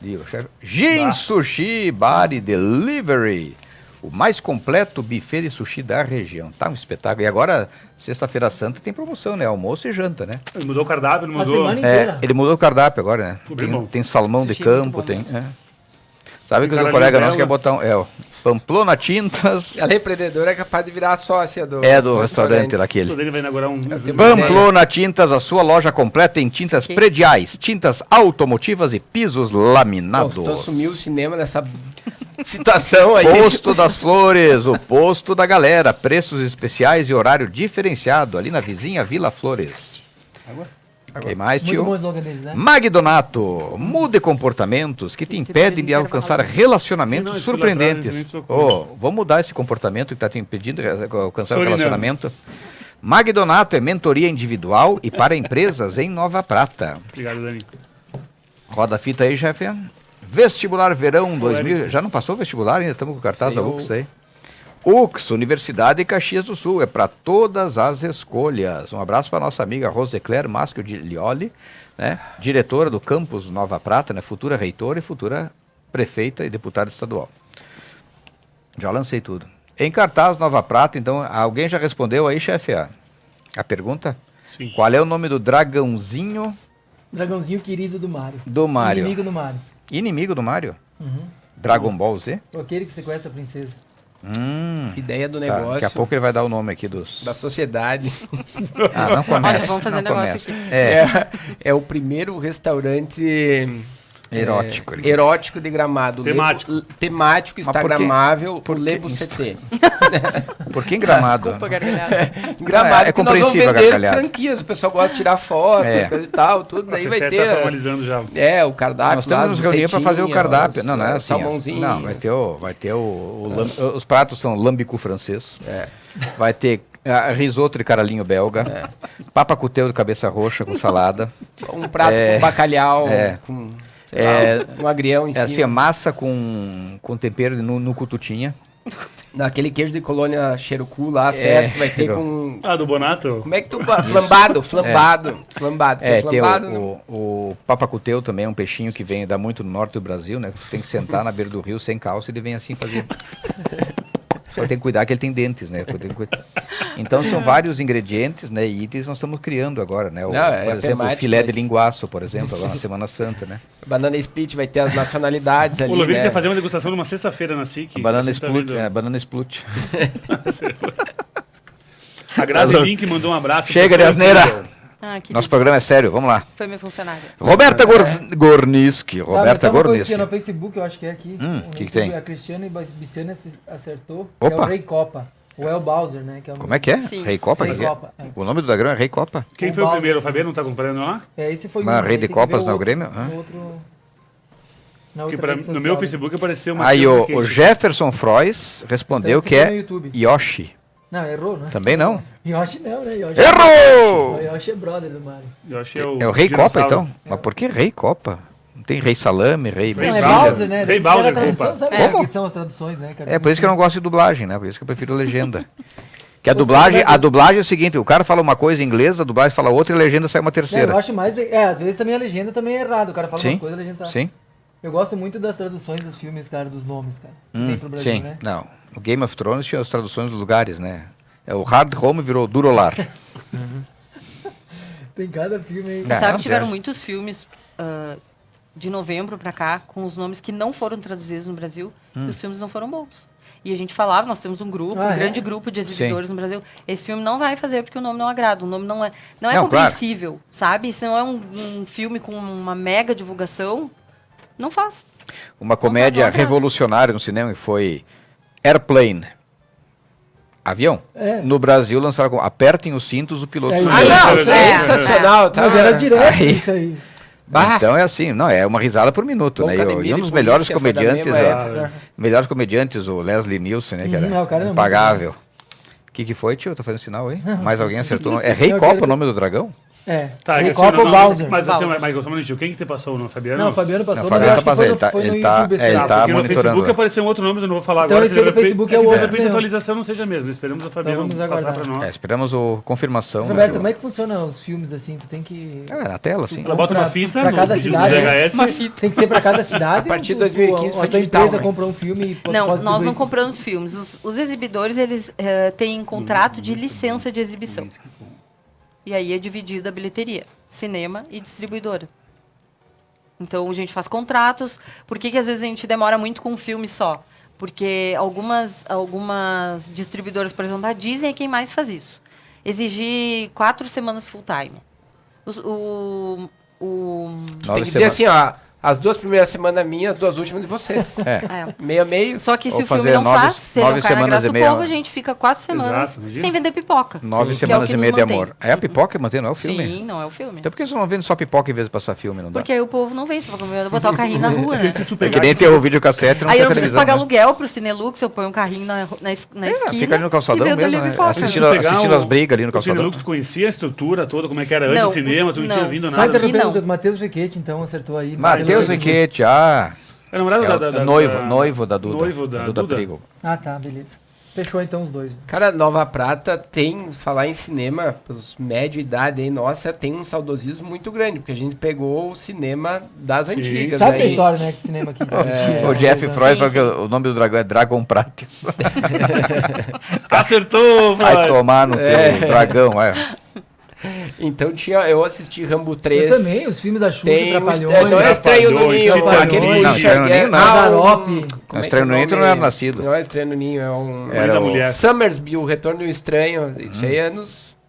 E o chefe. Gin Sushi Bar e Delivery. O mais completo buffet de sushi da região. Tá um espetáculo. E agora, sexta-feira santa, tem promoção, né? Almoço e janta, né? Ele mudou o cardápio, ele A mudou. semana inteira. Ele mudou o cardápio agora, né? Bem bom. Tem salmão de Sushi é muito campo, bom tem... mesmo. Sabe que o teu Caralho, colega nosso Bela. quer botar um... ó, Pamplona Tintas... Ela é empreendedora, é capaz de virar sócia do... É do restaurante daquele. Ele vai inaugurar um... Pamplona Tintas, a sua loja completa em tintas Ok. prediais, tintas automotivas e pisos laminados. Tô sumiu o cinema nessa situação aí. Posto das Flores, o posto da galera. Preços especiais e horário diferenciado, ali na vizinha Vila Flores. Quem mais, Muito bom o tio? slogan deles, né? Magdonato, mude comportamentos que te impedem de alcançar relacionamentos Sim, não, isso lá surpreendentes. atrás, isso socorro. Vamos mudar esse comportamento que está te impedindo de alcançar o Sorinando. relacionamento. Magdonato é mentoria individual e para empresas em Nova Prata. Obrigado, Dani. Roda a fita aí, chefe. Vestibular Verão 2000. Eric. Já não passou o vestibular ainda? Estamos com o cartaz da Sim, UX aí. UX, Universidade de Caxias do Sul, é para todas as escolhas. Um abraço para nossa amiga Rosecler Maschio de Lioli, né? Diretora do campus Nova Prata, né? Futura reitora e futura prefeita e deputada estadual. Já lancei tudo. Em cartaz Nova Prata, então, alguém já respondeu aí, chefe, a pergunta? Sim. Qual é o nome do dragãozinho Dragãozinho querido do Mario. do Mario? Inimigo do Mario. Inimigo do Mario? Uhum. Dragon Ball Z? Aquele que sequestra a princesa. Ideia do Tá, negócio, daqui a pouco ele vai dar o nome aqui dos... da sociedade. Ah, não começa. Olha, vamos fazer não um negócio começa. aqui. É, É o primeiro restaurante Erótico. ele- Erótico de Gramado. Temático. Temático, Mas por quê? instagramável, Por o que Lebo Insta- CT. Por que em Gramado? Desculpa, gargalhada. Gramado, É que nós vamos compreensível a vender gargalhada. franquias. O pessoal gosta de tirar foto, É. coisa e tal, tudo. A Daí vai Fefé ter... tá formalizando já. o cardápio. Nós estamos lá, nos as reunir para fazer o bucetinhas, cardápio. Não, não é os assim. salmãozinhos. Não, vai ter os pratos são lambicu francês. Vai ter risoto de caralhinho belga. Papacuteu de cabeça roxa com salada. Um prato com bacalhau, com um agrião em É assim, cima. massa com tempero no cututinha. Aquele queijo de colônia Xerucu lá, certo? Vai ter chegou. com... Ah, do Bonato? Como é que tu... Flambado. Flambado. Tem flambado, o papacuteu também, é um peixinho que vem, dá muito no norte do Brasil, né? Você tem que sentar na beira do rio sem calça e ele vem assim fazer. Só tem que cuidar que ele tem dentes, né? Então são vários ingredientes, né? E itens nós estamos criando agora, né? Não, Por exemplo, o temático, filé de mas- linguaço, por exemplo, agora na Semana Santa, né? Banana Split vai ter as nacionalidades ali, O Lovinho né? quer fazer uma degustação numa sexta-feira na SIC. Banana Você tá splut, vendo? banana splut. A Grazi Link mandou um abraço. Chega de Professor asneira! Peter. Que Nosso programa é sério, vamos lá. foi meu funcionário. Roberta Gorniski. Roberta Gorniski. No Facebook, eu acho que é aqui. No que YouTube, tem? A Cristiane Biciana acertou. Que é Opa. o Rei Copa. O El Bowser, né? Que é o Como é que é? Sim. Rei Copa? Rei que é? Copa, é. O nome do Grêmio é Rei Copa? Quem O foi o Bowser. primeiro? O Fabiano não tá acompanhando lá? Esse foi Mas um, Rei aí de tem que Copas ver no o- Grêmio? no outro- na Porque outra pra, rede no social, meu né? Facebook apareceu uma... Aí cena que- o Jefferson Frois respondeu Então, que esse aqui é no YouTube. Yoshi. Não, errou, né? Também não? Yoshi não, né? Yoshi Errou! O Yoshi é brother do Mario. Eu achei É o Rei dinossauro. Copa, então? Mas por que Rei Copa? Não tem Rei Salame, Rei... Rei Não, é Bowser. Bowser, né? Rei Deve ser Bowser, a tradução, Copa. sabe? Como? Que são as traduções, né, cara? É por isso que eu não gosto de dublagem, né? Por isso que eu prefiro legenda. Que a dublagem é o seguinte, o cara fala uma coisa em inglês, a dublagem fala outra e a legenda sai uma É, eu terceira. acho mais... às vezes também a legenda também é errada. O cara fala Sim, uma coisa, a legenda tá... sim. Eu gosto muito das traduções dos filmes, cara, dos nomes, cara. Que tem pro Brasil, Sim, né? não. O Game of Thrones tinha as traduções dos lugares, né? O Hard Home virou Durolar. Tem cada filme aí. É, Sabe não, que tiveram certo. muitos filmes de novembro pra cá com os nomes que não foram traduzidos no Brasil e os filmes não foram bons. E a gente falava, nós temos um grupo, Ah, um é? grande grupo de exibidores no Brasil. Esse filme não vai fazer porque o nome não agrada, o nome não é Não, compreensível, sabe? Se não é um filme com uma mega divulgação, não faz. Uma comédia agrada. revolucionária no cinema que foi Airplane. Avião? É. No Brasil lançaram como Apertem os cintos, o piloto É subiu. isso. Ah, não, É. sensacional. Tá? Mas era direto Aí. isso aí. Bah. Então é assim, não, é uma risada por minuto, Bom, né? Academia E um de dos melhores Polícia foi da comediantes, mesma é, época. melhores comediantes, o Leslie Nielsen, né? Que Uhum, era o cara é muito impagável. O que foi, tio? Tá fazendo sinal aí? Mais alguém acertou? É Rei Eu Copa quero o nome do dragão? É. Tá, Rei assim, Copa ou Bowser? Mas assim, Bowser. Michael, só um minutinho. Quem que te passou no Fabiano? Não, o Fabiano passou, Não, mas eu Fabiano acho que tá foi no, passando, foi no ele tá- YouTube. esse ele aí. tá Porque no monitorando. Facebook apareceu um outro nome, eu não vou falar Então agora. esse aí do Facebook é o de outro, repente a né? atualização não seja a mesma. Esperamos o Fabiano vamos passar aguardar. pra nós. Esperamos a confirmação. né, Roberto, do- como é que funciona os filmes assim? Tu tem que... Na tela, sim. Ela bota uma pra- fita pra no cada vídeo cidade, do né? VHS. Uma fita. Tem que ser pra cada cidade? A partir de ou 2015 foi a tua digital, empresa né? compra um filme e Não, pode nós não distribuir? compramos filmes. Os exibidores, eles têm contrato de licença de exibição. E aí é dividida a bilheteria, cinema e distribuidora. Então a gente faz contratos. Por que às vezes a gente demora muito com um filme só? Porque algumas distribuidoras, por exemplo, a Disney é quem mais faz isso. Exigir 4 semanas full time. Nove Tem que dizer semanas. assim, ó. As 2 primeiras semanas minhas, as 2 últimas de vocês. É. Meio a meio. Só que se Ou o filme fazer não faz, se ele não 9 cai na semanas graça e do meia. povo, a gente fica 4 semanas Exato, imagina. sem vender pipoca. 9 que é o semanas que e nos meia de mantém. amor. É a pipoca que mantém, não é o filme? Sim, não é o filme. Então por que vocês não vendem só pipoca em vez de passar filme? Não dá? Porque aí o povo não vem, você vai botar o carrinho na rua, né? É que nem ter o videocassete e não Aí ter eu não preciso televisão. pagar né? aluguel pro Cinelux, eu ponho um carrinho na esquina. Fica ali no calçadão e vendo mesmo, ali né? pipoca. Assistindo, Pegar assistindo o- as brigas ali no O calçadão. Cinelux, tu conhecia a estrutura toda, como é que era antes Não, do cinema, tu não tinha não. vindo Só nada. Aqui interrompendo, não. Lucas, Matheus Riquete, então, acertou aí. Matheus Riquete, É namorado é o noivo da Duda. Noivo da Duda Duda. Prigo. Ah, tá, beleza. Fechou então os dois. Cara, Nova Prata tem, falar em cinema, pelos médio idade aí, nossa, tem um saudosismo muito grande, porque a gente pegou o cinema das Sim. antigas. Sabe né? a história, né, de cinema aqui? O Jeff Freud. Freud Sim, falou que sim. o nome do dragão é Dragon Prates. Acertou, Vai Flávio. tomar no teu dragão, é. Então eu assisti Rambo 3. Eu também, os filmes da Xuxa, Tem um Trapalhões. não é Estranho no Trapalhões, Ninho, Trapalhões. aquele Não, bicho Estranho no que é- Ninho não. Xarope. como Não, é Estranho que no é o Ninho tu não nome? era nascido. Não é Estranho no Ninho, é um... Era da o- mulher. Summersby, o Retorno do Estranho. Isso aí é anos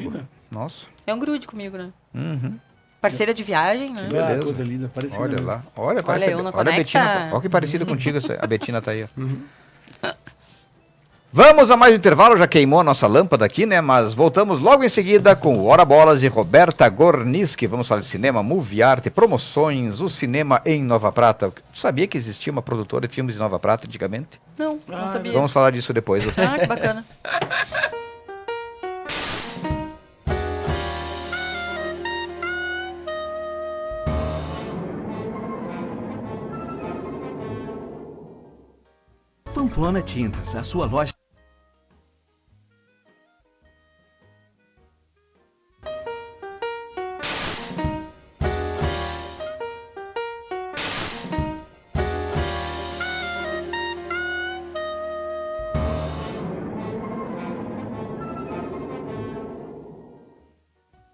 Diego. vida. Nossa. É um grude comigo, né? Uhum. Parceira de viagem, né? Beleza. Ah, coisa linda, parecida. Olha lá. Olha, eu não olha a Betina. Conecta. Olha que parecida contigo. A Betina tá aí, ó. Vamos a mais um intervalo, já queimou a nossa lâmpada aqui, né? Mas voltamos logo em seguida com o Hora Bolas e Roberta Gorniski. Vamos falar de cinema, movie art, promoções, o cinema em Nova Prata. Tu sabia que existia uma produtora de filmes em Nova Prata antigamente? Não sabia. Vamos falar disso depois. Ah, que bacana. Pamplona Tintas, a sua loja.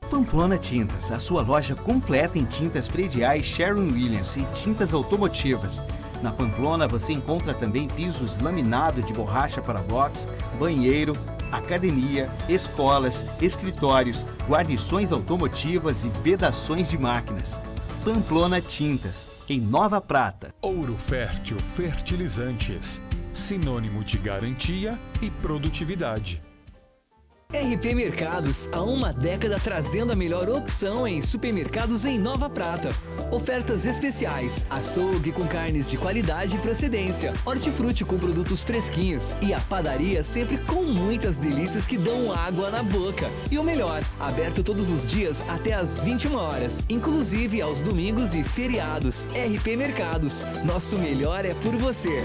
Pamplona Tintas, a sua loja completa em tintas prediais Sherwin-Williams e tintas automotivas. Na Pamplona você encontra também pisos laminados de borracha para box, banheiro, academia, escolas, escritórios, guarnições automotivas e vedações de máquinas. Pamplona Tintas, em Nova Prata. Ouro Fértil Fertilizantes, sinônimo de garantia e produtividade. RP Mercados, há uma década trazendo a melhor opção em supermercados em Nova Prata. Ofertas especiais, açougue com carnes de qualidade e procedência, hortifruti com produtos fresquinhos e a padaria sempre com muitas delícias que dão água na boca. E o melhor, aberto todos os dias até às 21 horas, inclusive aos domingos e feriados. RP Mercados, nosso melhor é por você.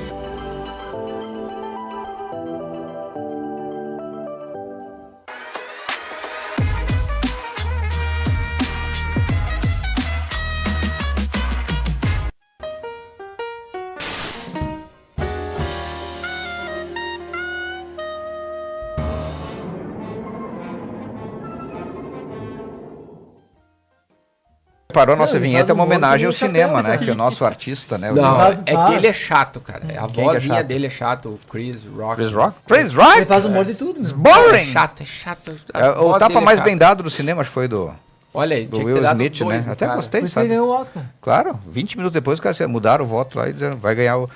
Parou a nossa Não, ele vinheta, faz é uma um monte homenagem ao de chapéu, cinema, né? né? Que o nosso artista, né? Não, Faz- é que ele é chato, cara. A Quem que é vozinha chato? dele é chato, o Chris Rock. Chris Rock? Chris Rock? Ele faz humor de tudo, It's meu. boring! É chato. A É, o voz tapa dele é mais chata. bem dado do cinema, acho que foi do Olha aí, do tinha que Will ter dado Smith, dois né? no Até cara. gostei, Por isso que ele sabe? ganhou o Oscar. Claro, 20 minutos depois os caras mudaram o voto lá e disseram vai ganhar o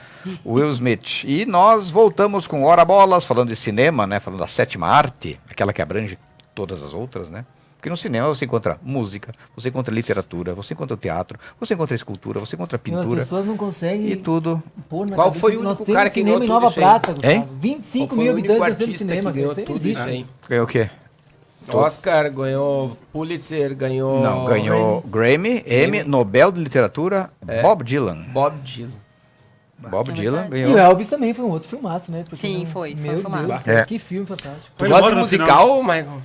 Will Smith. E nós voltamos com Hora Bolas, falando de cinema, né? Falando da sétima arte, aquela que abrange todas as outras, né? Porque no cinema você encontra música, você encontra literatura, você encontra teatro, você encontra escultura, você encontra As pintura pessoas não conseguem e tudo. pôr na Qual cabeça foi que o nós único temos cara que cinema ganhou em Nova tudo isso aí? Prata, Gustavo. Hein? 25 Qual foi mil o único habitantes dentro do artista cinema. que ganhou Isso não tudo existe. isso aí? Ganhou o quê? Oscar, ganhou Pulitzer, ganhou... Não, ganhou Grammy, Emmy, Nobel de Literatura, Bob Dylan. Bob Dylan. Bob É Dylan verdade. E o ganhou. Elvis também foi um outro filmaço, né? Porque Sim, não- foi um Meu filmaço. Deus, É. que filme fantástico. Tu Ele gosta morre de no final. musical, Michael?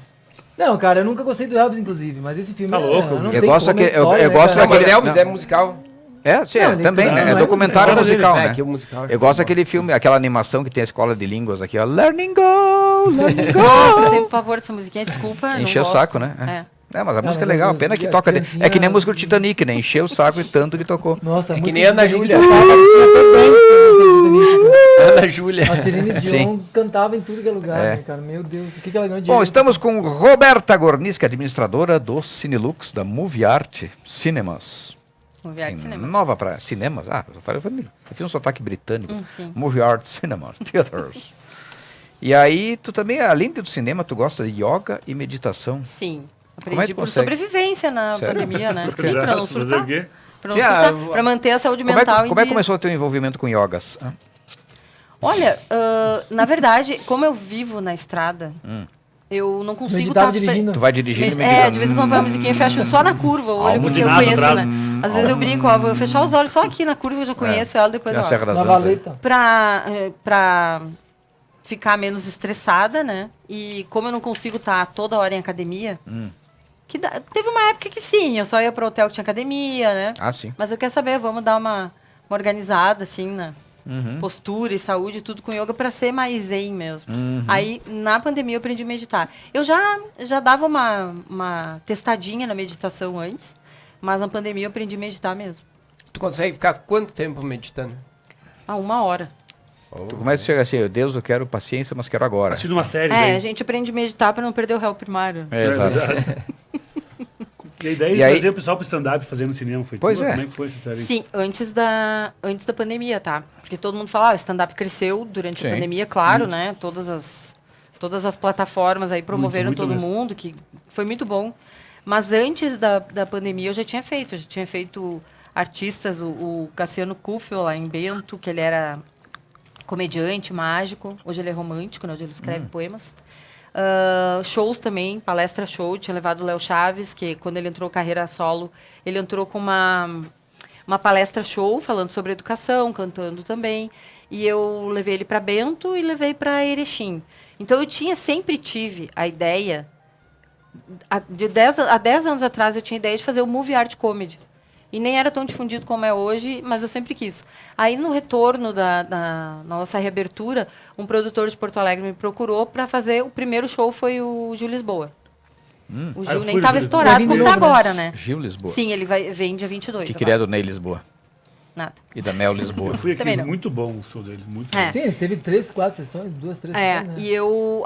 Não, cara, eu nunca gostei do Elvis, inclusive, mas esse filme Tá louco, não eu tem gosto como a daquele- eu história, né, gosto cara? Não, mas daquele- Elvis não. é musical. É, sim, Não, é, ele- também, não, né? não É é documentário musical. musical, É né? que o musical... Eu gosto daquele filme, aquela animação que tem a escola de línguas aqui, ó. Learning Go! Learning Nossa, eu Go! tenho pavor dessa musiquinha, desculpa. não Encheu o gosto. saco, né? É, mas a música é mas legal, as- pena que as toca. É que nem a criancinhas- música do Titanic, né? Encheu o saco e tanto que tocou. Nossa, É que muito nem Ana Titanic Júlia. tocava, tinha até dança no Titanic. Ana Júlia. A Celine Sim. Dion cantava em tudo que é lugar, É. né, cara? Meu Deus, o que ela ganhou de Bom, dinheiro? estamos com Roberta Gorniski, administradora do Cinelux, da Movie Art Cinemas. Vamos ver Em cinema. Nova Praia. Cinemas? Ah, eu fiz um sotaque britânico. Sim. Movie Art Cinemas, Theaters. E aí, tu também, além do cinema, tu gosta de yoga e meditação. Sim. Como é Aprendi que por consegue? sobrevivência na Sério? pandemia, né? Pra Sim, pra não fazer surtar. o quê? Pra não Sim, surtar. a- Pra manter a saúde Como é, mental em como é que dia. começou o teu envolvimento com yogas? Ah, Olha, na verdade, como eu vivo na estrada, eu não consigo Meditava estar... dirigindo. tu vai dirigindo e É, de vez em quando põe uma musiquinha e fecho só na curva, o olho, Alma porque eu buzinada conheço, atrás. né? Às vezes eu brinco, ó, vou fechar os olhos só aqui na curva, eu já conheço ela, depois Tem a eu Serra olho. das Na Antas. valeta. Pra ficar menos estressada, né? E como eu não consigo estar toda hora em academia, teve uma época que sim, eu só ia pro hotel que tinha academia, né? Ah, sim. Mas eu quero saber, vamos dar uma organizada, assim, na Uhum. postura e saúde, tudo com yoga para ser mais zen mesmo. Aí, na pandemia, eu aprendi a meditar. Eu já dava uma testadinha na meditação antes, mas na pandemia eu aprendi a meditar mesmo. Tu consegue ficar quanto tempo meditando? Ah, 1 hora. Tu começa a chegar assim, Deus, eu quero paciência, mas quero agora. Assistindo uma série, É, daí. a gente aprende a meditar para não perder o réu primário. É, exato. E a ideia de trazer o pessoal pro stand-up fazendo cinema foi Pois tua? é. Como é que foi essa história? Sim, antes da pandemia, tá? Porque todo mundo fala, o stand-up cresceu durante Sim. a pandemia, claro, né? Todas as plataformas aí promoveram muito todo mesmo. mundo, que foi muito bom. Mas antes da pandemia eu já tinha feito artistas, o Cassiano Kufel lá em Bento, que ele era comediante, mágico, hoje ele é romântico, né? Hoje ele escreve poemas. Shows também, palestra show, tinha levado o Léo Chaves, que quando ele entrou carreira solo, ele entrou com uma palestra show falando sobre educação, cantando também, e eu levei ele para Bento e levei para Erechim. Então eu sempre tive a ideia, há 10 anos atrás eu tinha a ideia de fazer o Movie Art Comedy. E nem era tão difundido como é hoje, mas eu sempre quis. Aí, no retorno na nossa reabertura, um produtor de Porto Alegre me procurou para fazer... O primeiro show foi o Gil Lisboa. O Gil nem estava estourado como está agora, né? Gil Lisboa. Sim, ele vem dia 22. Que queria do Ney Lisboa. Nada. E da Mel Lisboa. Eu fui aqui, Também não. muito bom o show dele, muito É. bom. Sim, teve 3, 4 sessões, 2, 3 sessões, né? E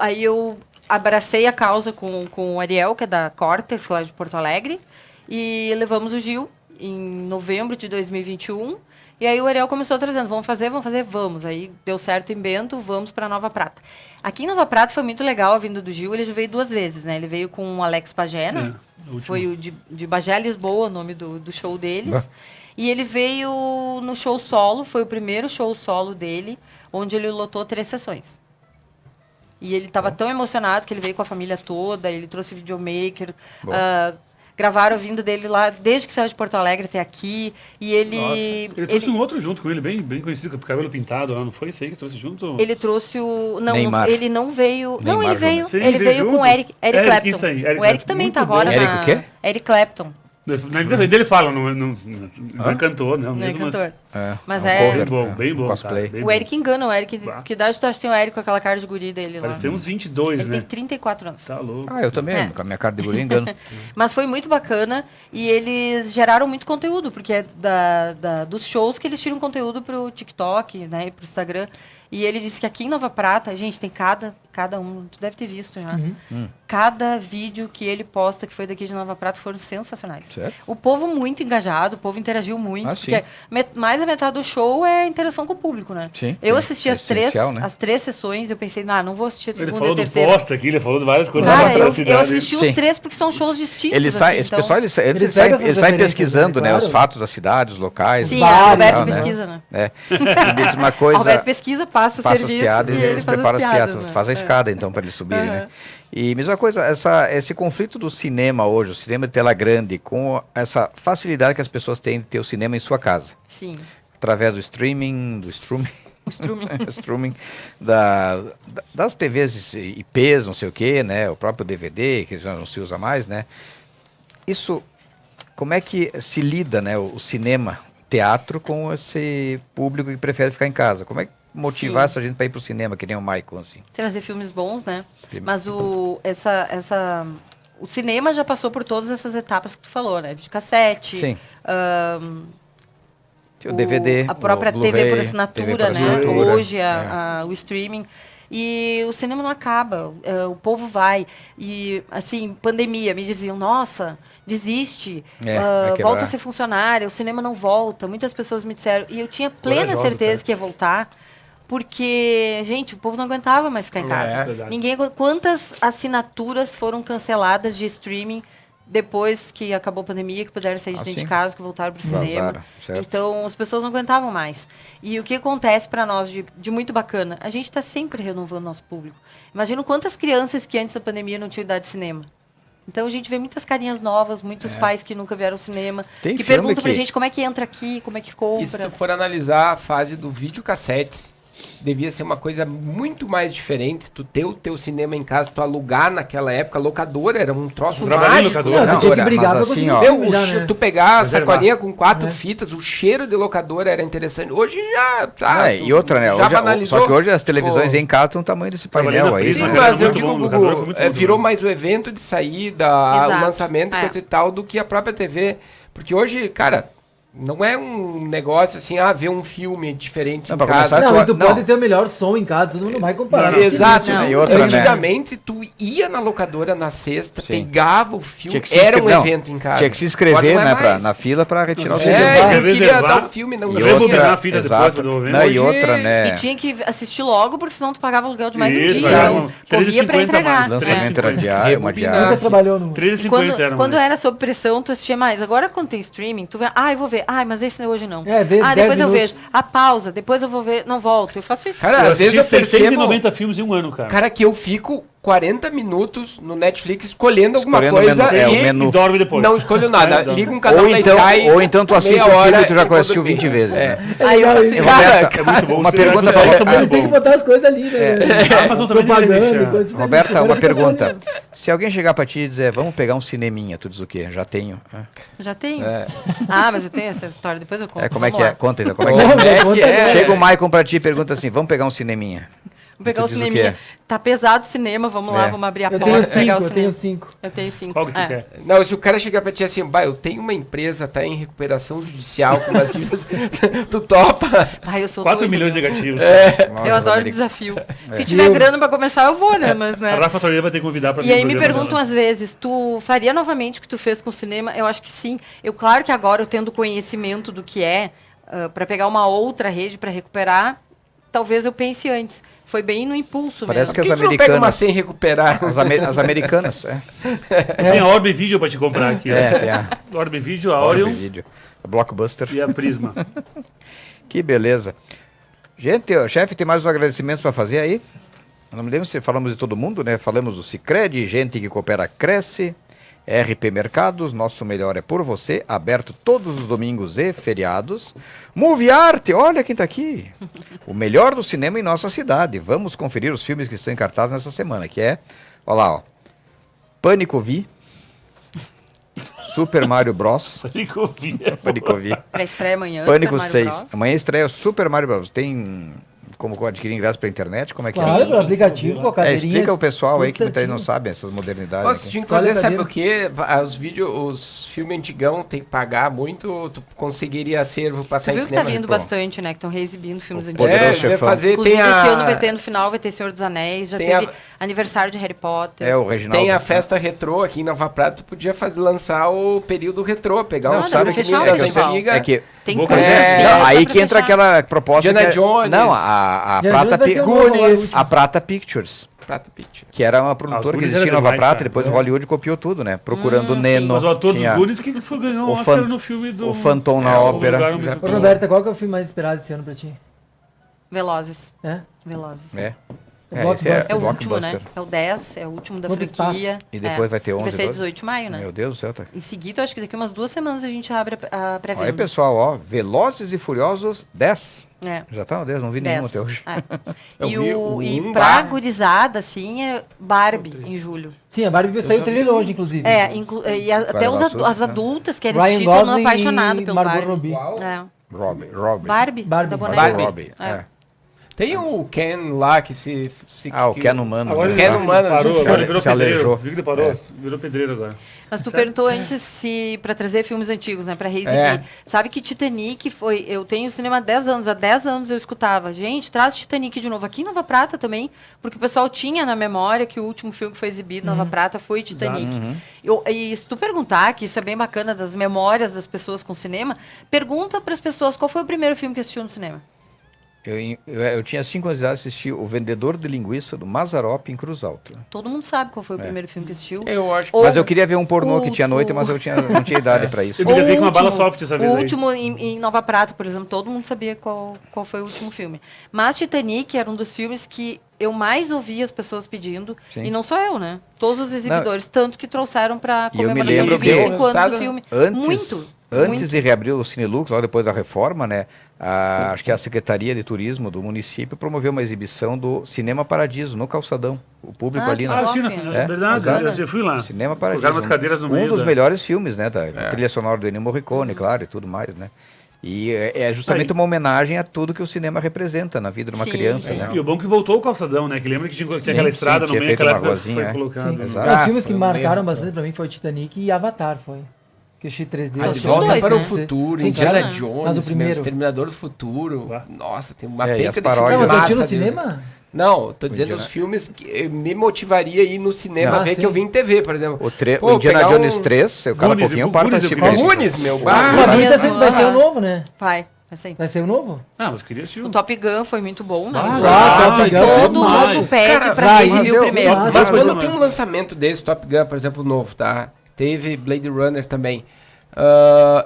aí eu abracei a causa com o Ariel, que é da Cortex, lá de Porto Alegre, e levamos o Gil em novembro de 2021, e aí o Ariel começou trazendo, vamos. Aí deu certo em Bento, vamos para Nova Prata. Aqui em Nova Prata foi muito legal a vinda do Gil, ele já veio 2 vezes, né? Ele veio com o Alex Pagé, né? Foi o de Bagé Lisboa, o nome do show deles. E ele veio no show solo, foi o primeiro show solo dele, onde ele lotou 3 sessões. E ele estava tão emocionado que ele veio com a família toda, ele trouxe videomaker, gravaram a vinda dele lá, desde que saiu de Porto Alegre até aqui, e Ele trouxe um outro junto com ele, bem conhecido, com o cabelo pintado lá, não foi isso aí que trouxe junto? Ele trouxe o... Não, Neymar. ele não veio... Neymar não, ele veio, Sim, ele veio com o Eric Clapton. Isso aí, o Eric também muito tá bom. agora Eric o quê? Eric Clapton. Na entrevista dele fala, não é cantor, não. Não é mesmo, cantor. Mas um é... cover, Bem bom. cosplay. Cara, bem O bom. Eric engana, o Eric... Que idade tu acha que tem o Eric com aquela cara de guri dele lá? Parece que tem uns 22, Ele né? tem 34 anos. Tá louco. Eu também, com a minha cara de guri engano. Mas foi muito bacana e eles geraram muito conteúdo, porque é dos shows que eles tiram conteúdo pro TikTok, né, e pro Instagram. E ele disse que aqui em Nova Prata, gente, tem cada um, tu deve ter visto já. Cada vídeo que ele posta, que foi daqui de Nova Prata, foram sensacionais. Certo. O povo muito engajado, o povo interagiu muito, Ah, porque mais da metade do show é interação com o público, né? Sim. Eu assisti as Essencial, né? 3 sessões, eu pensei, não vou assistir a Ele segunda e falou a do terceira. posta aqui, ele falou de várias coisas. Cara, da eu cidade. assisti Sim. os 3 porque são shows distintos. Ele sai, assim, esse então... pessoal, eles pega essas saem referências, pesquisando, né, né? Os claro. fatos da cidade, os locais. Sim, Bah, a Roberto tal, né? pesquisa, né? Ele diz uma coisa... Roberto pesquisa, passa o Passa as serviço piadas e e ele eles faz preparam as as piadas. piadas. Né? Faz a escada, então, para eles subirem, né? E mesma coisa, esse conflito do cinema hoje, o cinema de tela grande, com essa facilidade que as pessoas têm de ter o cinema em sua casa. Sim. Através do streaming, O streaming. streaming das TVs IPs, não sei o quê, né? O próprio DVD, que já não se usa mais, né? Isso, como é que se lida, né? O cinema, teatro, com esse público que prefere ficar em casa? Como é que motivar Sim. essa gente para ir pro cinema, que nem o Michael, assim? Trazer filmes bons, né? Filme. Mas o cinema já passou por todas essas etapas que tu falou, né? Videocassete. Sim. O DVD, a própria o Blu-ray, TV por assinatura, TV por né? assinatura, Hoje o streaming. E o cinema não acaba, o povo vai. E, assim, pandemia, me diziam, nossa, desiste, vai quebrar. volta a ser funcionária, o cinema não volta. Muitas pessoas me disseram, e eu tinha plena certeza que ia voltar, porque, gente, o povo não aguentava mais ficar em casa. Verdade. Quantas assinaturas foram canceladas de streaming depois que acabou a pandemia, que puderam sair de dentro de sim. casa, que voltaram para o cinema. Vazaram, certo. Então, as pessoas não aguentavam mais. E o que acontece para nós de muito bacana? A gente está sempre renovando nosso público. Imagina quantas crianças que antes da pandemia não tinham idade de cinema. Então, a gente vê muitas carinhas novas, muitos pais que nunca vieram ao cinema, Tem que filme perguntam pra que- gente como é que entra aqui, como é que compra. E se tu for analisar a fase do videocassete, devia ser uma coisa muito mais diferente. Tu ter o teu cinema em casa, tu alugar naquela época, locadora era um troço Trabalhando em mágico. locadora. Não, tu tinha que brigar mas pra assim, conseguir ó, Meu, filme já, né? tu pegar a Reservar. sacolinha com 4 fitas, o cheiro de locadora era interessante. Hoje já... E outra, né? Já Hoje, banalizou. só que hoje as televisões Pô. em casa estão o tamanho desse Trabalhando painel na aí. Prisma, Sim, né? era mas eu muito digo, bom, Gugu, locadora foi muito bom virou também. mais o evento de saída, o Exato. lançamento, É. coisa e tal, do que a própria TV. Porque hoje, cara, Não é um negócio assim, ver um filme diferente Não, em pra casa. começar, Não, e tu não. pode ter o melhor som em casa, todo mundo vai comparar. Não, Exato. Não, e outra, né? Antigamente, tu ia na locadora na sexta, Sim. pegava o filme, Tinha que se era um inscrever- não, evento em casa. Tinha que se Agora inscrever, não é né, mais. na fila pra retirar o CD. É, eu queria Reservar. dar o filme, não E Rebobinar outra, a fita depois, exato. pra devolver. Não, e Hoje- outra, né? E tinha que assistir logo, porque senão tu pagava aluguel de mais um Isso, dia. vai, Então, não, corria pra 3,50 entregar. mais, Lançamento era 3,50. diário, uma Rebobinar. diária. Nunca trabalhou no... E 3,50 era quando mais. era sob pressão, tu assistia mais. Agora, quando tem streaming, tu vê, eu vou ver. Mas esse hoje não. É, vê 10 depois eu minutos. vejo. Pausa, depois eu vou ver, não volto. Eu faço isso. Cara, Eu às vezes assisti eu percebo, 690 filmes em um ano, cara. cara, que eu fico 40 minutos no Netflix escolhendo alguma Escolhendo o coisa menu, o e menu. E dorme depois. não escolho nada. É, Liga um canal da Sky. Ou então tu assiste meia o filme hora e tu já eu vou assistiu dormir. 20 vezes. É. Né? Aí eu faço legal, isso. Roberta, É muito bom. uma Tem pergunta verdade, pra isso é Eles muito têm que bom. botar as coisas ali, né? Amazon também Propaganda deveria e deixar. coisa. Roberta, Agora uma fica só pergunta. olhando. Se alguém chegar pra ti e dizer, vamos pegar um cineminha, tu diz o quê? Já tenho. Já tenho. É. Mas eu tenho essa história, depois eu conto. Como é que Vamos é? lá. Conta então, como é que Como é? é que é? Chega o Maicon pra ti e pergunta assim, vamos pegar um cineminha. Vou pegar Tu o diz o cineminha. quê? Tá pesado o cinema, vamos lá, É. vamos abrir a Eu porta tenho e pegar o 5, eu cinema. tenho 5. Eu tenho 5. Qual que tu quer? Não, se o cara chegar pra ti assim, eu tenho uma empresa, tá em recuperação judicial com umas dívidas, tu topa. Eu sou 4 doida. milhões negativos. Nossa, Eu adoro América. desafio. Se tiver grana pra começar, eu vou, né? Mas, A né? Rafa Torreira vai ter que convidar pra vir E aí no me programa perguntam dela. às vezes, tu faria novamente o que tu fez com o cinema? Eu acho que sim. Claro que agora eu tendo conhecimento do que é, pra pegar uma outra rede pra recuperar, talvez eu pense antes. Foi bem no impulso Parece mesmo. que as Por que tu não pega uma americanas... sem recuperar? As americanas, Tem a Orbe Video pra te comprar aqui. tem a Orbe Video, a Orion vídeo, a Blockbuster. e a Prisma. Que beleza. Gente, chefe, tem mais um agradecimento para fazer aí? Não me lembro se falamos de todo mundo, né? Falamos do Sicredi, gente que coopera cresce, RP Mercados, nosso melhor é por você, aberto todos os domingos e feriados. Movie Art, olha quem tá aqui. O melhor do cinema em nossa cidade. Vamos conferir os filmes que estão em cartaz nessa semana, que é, olha lá, ó, Pânico Vi, Super Mario Bros. Pânico Vi. Pra estreia amanhã. Pânico Super 6. Mario Bros. Amanhã estreia o Super Mario Bros. Tem como adquirir ingresso pela internet? Como é que Claro, é? pelo aplicativo, com a cadeirinha. Explica o pessoal aí tudo que muita gente não certinho. sabe essas modernidades. Nossa, aqui. tinha que Escolhe fazer, a sabe cadeira. o quê? Os filmes antigão tem que pagar muito, tu conseguiria acervo Tu passar em viu que tá cinema. vindo pô. bastante, né? Que estão reexibindo filmes O antigos. Poderoso vai Chefão. fazer, Inclusive, tem esse ano a, vai ter no final, vai ter Senhor dos Anéis, já Tem teve a- aniversário de Harry Potter. É o Reginaldo. tem a festa retrô aqui em Nova Prata, tu podia lançar o período retrô, pegar Não, um sabe dá pra que fechar o é que, festival. é que Tem Vou coisa fazer- assim, não, dá aí pra que entra fechar. aquela proposta Indiana que Jones. não, a Indiana Prata Jones vai ser um Goonies. a Prata Pictures, Prata Picture. que era uma os produtora que Goonies existia em era Nova demais, Prata, cara. depois o Hollywood copiou tudo, né? Procurando sim. Neno. Mas o ator tinha dos Goonies que foi ganhou um o Oscar Fan- no filme do... o Phantom na o ópera. lugar onde- Ô, Roberta, qual que é o filme mais esperado esse ano pra ti? Velozes. É? Velozes. É. É É, esse é Blockbuster. É o último, né? Blockbuster. É o 10, é o último da Vou pro franquia. E depois vai ter E 11, vai ser 12. 18 de maio, né? Meu Deus do céu, tá. Em seguida, acho que daqui umas 2 semanas a gente abre a Olha aí, pré-venda. pessoal, ó, Velozes e Furiosos 10. É. Já tá no 10, não vi nenhum 10. até hoje. É. Eu E, vi o, o e um pra barra. gurizada, assim, é Barbie, em julho. Sim, a Barbie saiu o trailer hoje, inclusive. Até levar susto, as né? adultas querem Ryan assistir, estão Gosling apaixonados e pelo Margot Barbie. Robbie. Robbie. Barbie, Barbie. da Margot boneca. Robbie. É. Tem o Ken lá que O Ken humano. Agora né? ele Ken humano, parou, se agora ele virou se pedreiro. aleijou. Viu que ele parou? É. Virou pedreiro agora. Mas tu perguntou antes se para trazer filmes antigos, né, para reexibir. É. Sabe que Titanic foi, eu tenho cinema há 10 anos, há 10 anos eu escutava, gente, traz Titanic de novo aqui em Nova Prata também, porque o pessoal tinha na memória que o último filme que foi exibido em Nova Prata foi Titanic. E se tu perguntar, que isso é bem bacana das memórias das pessoas com cinema, pergunta para as pessoas qual foi o primeiro filme que assistiu no cinema. Eu tinha 5 anos de idade, assisti O Vendedor de Linguiça do Mazzaropi em Cruz Alta. Todo mundo sabe qual foi o primeiro filme que assistiu. Eu acho que... Ou Mas eu queria ver um pornô que tinha à noite, o- mas eu não tinha idade pra isso. Eu me Ou levei com o uma bala último- soft essa vez O aí. último em Nova Prata, por exemplo, todo mundo sabia qual foi o último filme. Mas Titanic era um dos filmes que eu mais ouvi as pessoas pedindo, Sim. e não só eu, né? Todos os exibidores, tanto que trouxeram para E eu me comemoração de lembro que 25 anos do eu- filme. Antes Muito. de reabrir o Cinelux, logo depois da reforma, né? Acho que a Secretaria de Turismo do município promoveu uma exibição do Cinema Paradiso, no Calçadão. O público ali Ah, na sim, top. é verdade, exato. eu fui lá. Cinema Paradiso. Colocaram umas cadeiras no meio Um dos da- melhores filmes, né? Da trilha sonora do Ennio Morricone, claro, e tudo mais, né? E é justamente uma homenagem a tudo que o cinema representa na vida de uma Sim, criança, sim. né? E o bom que voltou o calçadão, né? Que lembra que tinha Sim, aquela sim, estrada no tinha meio, feito aquela uma época ruazinha, foi é. colocado. Sim. Exato. Os filmes que foi um marcaram erro, bastante pra mim foi Titanic e Avatar, foi. Que achei 3D. De são Volta dois, para o né? Futuro, Sim, Indiana cara. Jones, Mas o primeiro. Exterminador do Futuro. Ué. Nossa, tem uma É, e as penca de paródias. filme Não, mas tu assistiu no massa dele. cinema? Não, tô dizendo Indiana- os filmes que me motivaria a ir no cinema Ah, ver sim. que eu vi em TV, por exemplo. O Indiana pegar Jones 3, eu cada Goonies, pouquinho o paro pra Goonies eu assistir. queria Goonies. Goonies, meu. O bah. Goonies mesmo, vai ser o aham. novo, né? Vai ser. Vai ser o novo? Ah, mas eu queria assistir O Top Gun foi muito bom, né? Top Gun é Todo demais. mundo pede Cara, pra vai, exibir mas o primeiro. eu- Mas Mas quando não, tem né? um lançamento desse, Top Gun, por exemplo, novo, tá? Teve Blade Runner também.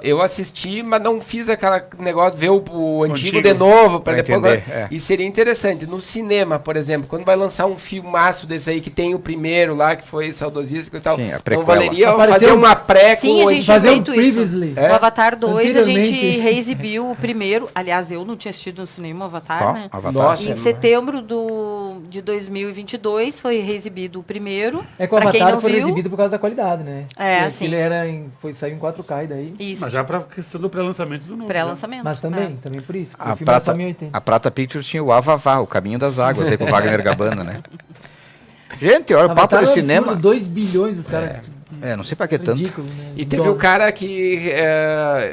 Eu assisti, mas não fiz aquele negócio, ver o antigo antigo. de novo, Pra para depois. entender, Agora. E seria interessante. No cinema, por exemplo, quando vai lançar um filmaço desse aí, que tem o primeiro lá, que foi saudosístico e tal, Sim, a não prequela. valeria Apareceu fazer uma pré Sim, com a o gente Fazer um feito isso. previously. É? O Avatar 2, a gente Anteriormente. reexibiu o primeiro. Aliás, eu não tinha assistido no cinema o Avatar, Qual? né? Avatar. Nossa. Em setembro de 2022 foi reexibido o primeiro. É que o Pra quem Avatar não foi viu- exibido por causa da qualidade, né? É, Porque sim. Ele era saiu em 4K e daí. Isso, Mas já pra questão do pré-lançamento do novo. pré-lançamento. Mas também, É. também por isso. A O filme era só Prata, 1080. a Prata Pictures tinha o Avavá, o Caminho das Águas, aí com o Wagner Gabana, né? Gente, olha o papo Avatar de é um cinema. absurdo, 2 bilhões os caras. Não sei pra que tanto. Ridículo, né? E teve o cara que,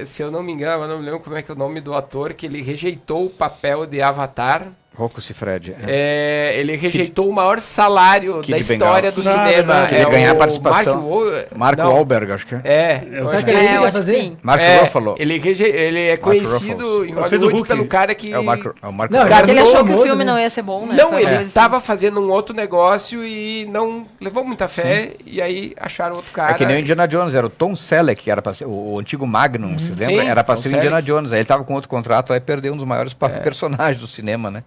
se eu não me engano, eu não me lembro como é que é o nome do ator, que ele rejeitou o papel de Avatar. Rocco Siffredi. Ele rejeitou o maior salário Kid da história do Bengala. cinema. Ah, Queria É ganhar o participação. Marco não, Wahlberg, acho que é. Eu acho acho que que é ele É, eu ia acho que fazer? sim. Mark Ruffalo. Ele é conhecido Ruffalo. em Ele fez o Hollywood Hulk. pelo cara que É o Marco Não, Ruffalo. Ele achou que o famoso, filme né? não ia ser bom, né? Não, Foi ele uma coisa estava fazendo um outro negócio e não levou muita fé, e aí acharam outro cara. É que nem o Indiana Jones, era o Tom Selleck, que era pra ser o antigo Magnum, vocês lembram? Sim, Era pra Tom ser o Indiana Selleck. Jones. Aí ele tava com outro contrato, aí perdeu um dos maiores personagens do cinema, né?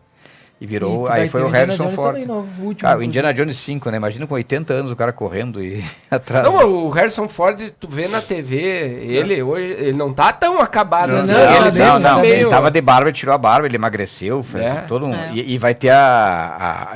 E virou. E Aí vai foi ter o Indiana Harrison Jones Ford. também, não, o último, Cara, o inclusive. Indiana Jones 5, né? Imagina com 80 anos o cara correndo e atrás. Não, o Harrison Ford, tu vê na TV, ele hoje, ele não tá tão acabado Não, assim. não, ele Não, sempre não, meio- ele tava de barba, ele tirou a barba, ele emagreceu, fez É. todo um, É. e vai ter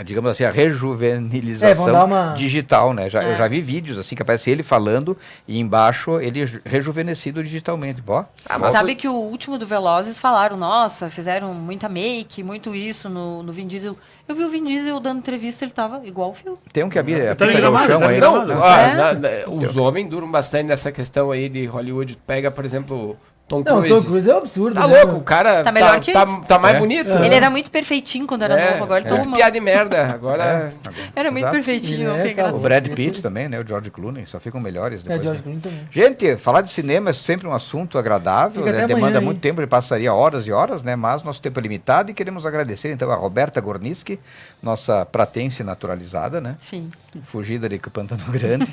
digamos assim, a rejuvenilização vão dar uma- digital, né? Eu É. já vi vídeos assim que aparece ele falando e embaixo ele rejuvenescido digitalmente. Ó, Ah, mas Sabe que o último do Velozes falaram, nossa, fizeram muita make, muito isso no Vin Diesel. Eu vi o Vin Diesel dando entrevista, ele tava igual o filme. tem um que a Tá pita no gramado, chão tá aí. gramado. né? Não, É. os homens duram bastante nessa questão aí de Hollywood. Pega, por exemplo, Tom Não, o Cruise. Tom Cruise é um absurdo. Tá né? louco, o cara Tá melhor que isso. tá mais É. bonito. Ele era muito perfeitinho quando era novo, agora ele tá muito uma... piada de merda. Agora. Era muito Exato. perfeitinho, não É, tem tá O graça. bom. Brad Pitt também, né? O George Clooney, só ficam melhores É, depois. George né? Clooney também. Gente, falar de cinema é sempre um assunto agradável, Fica né? até Demanda amanhã muito aí. tempo, ele passaria horas e horas, né? Mas nosso tempo é limitado e queremos agradecer então a Roberta Gorniski, nossa pratense naturalizada, né? Sim. Fugida de Pantano Grande.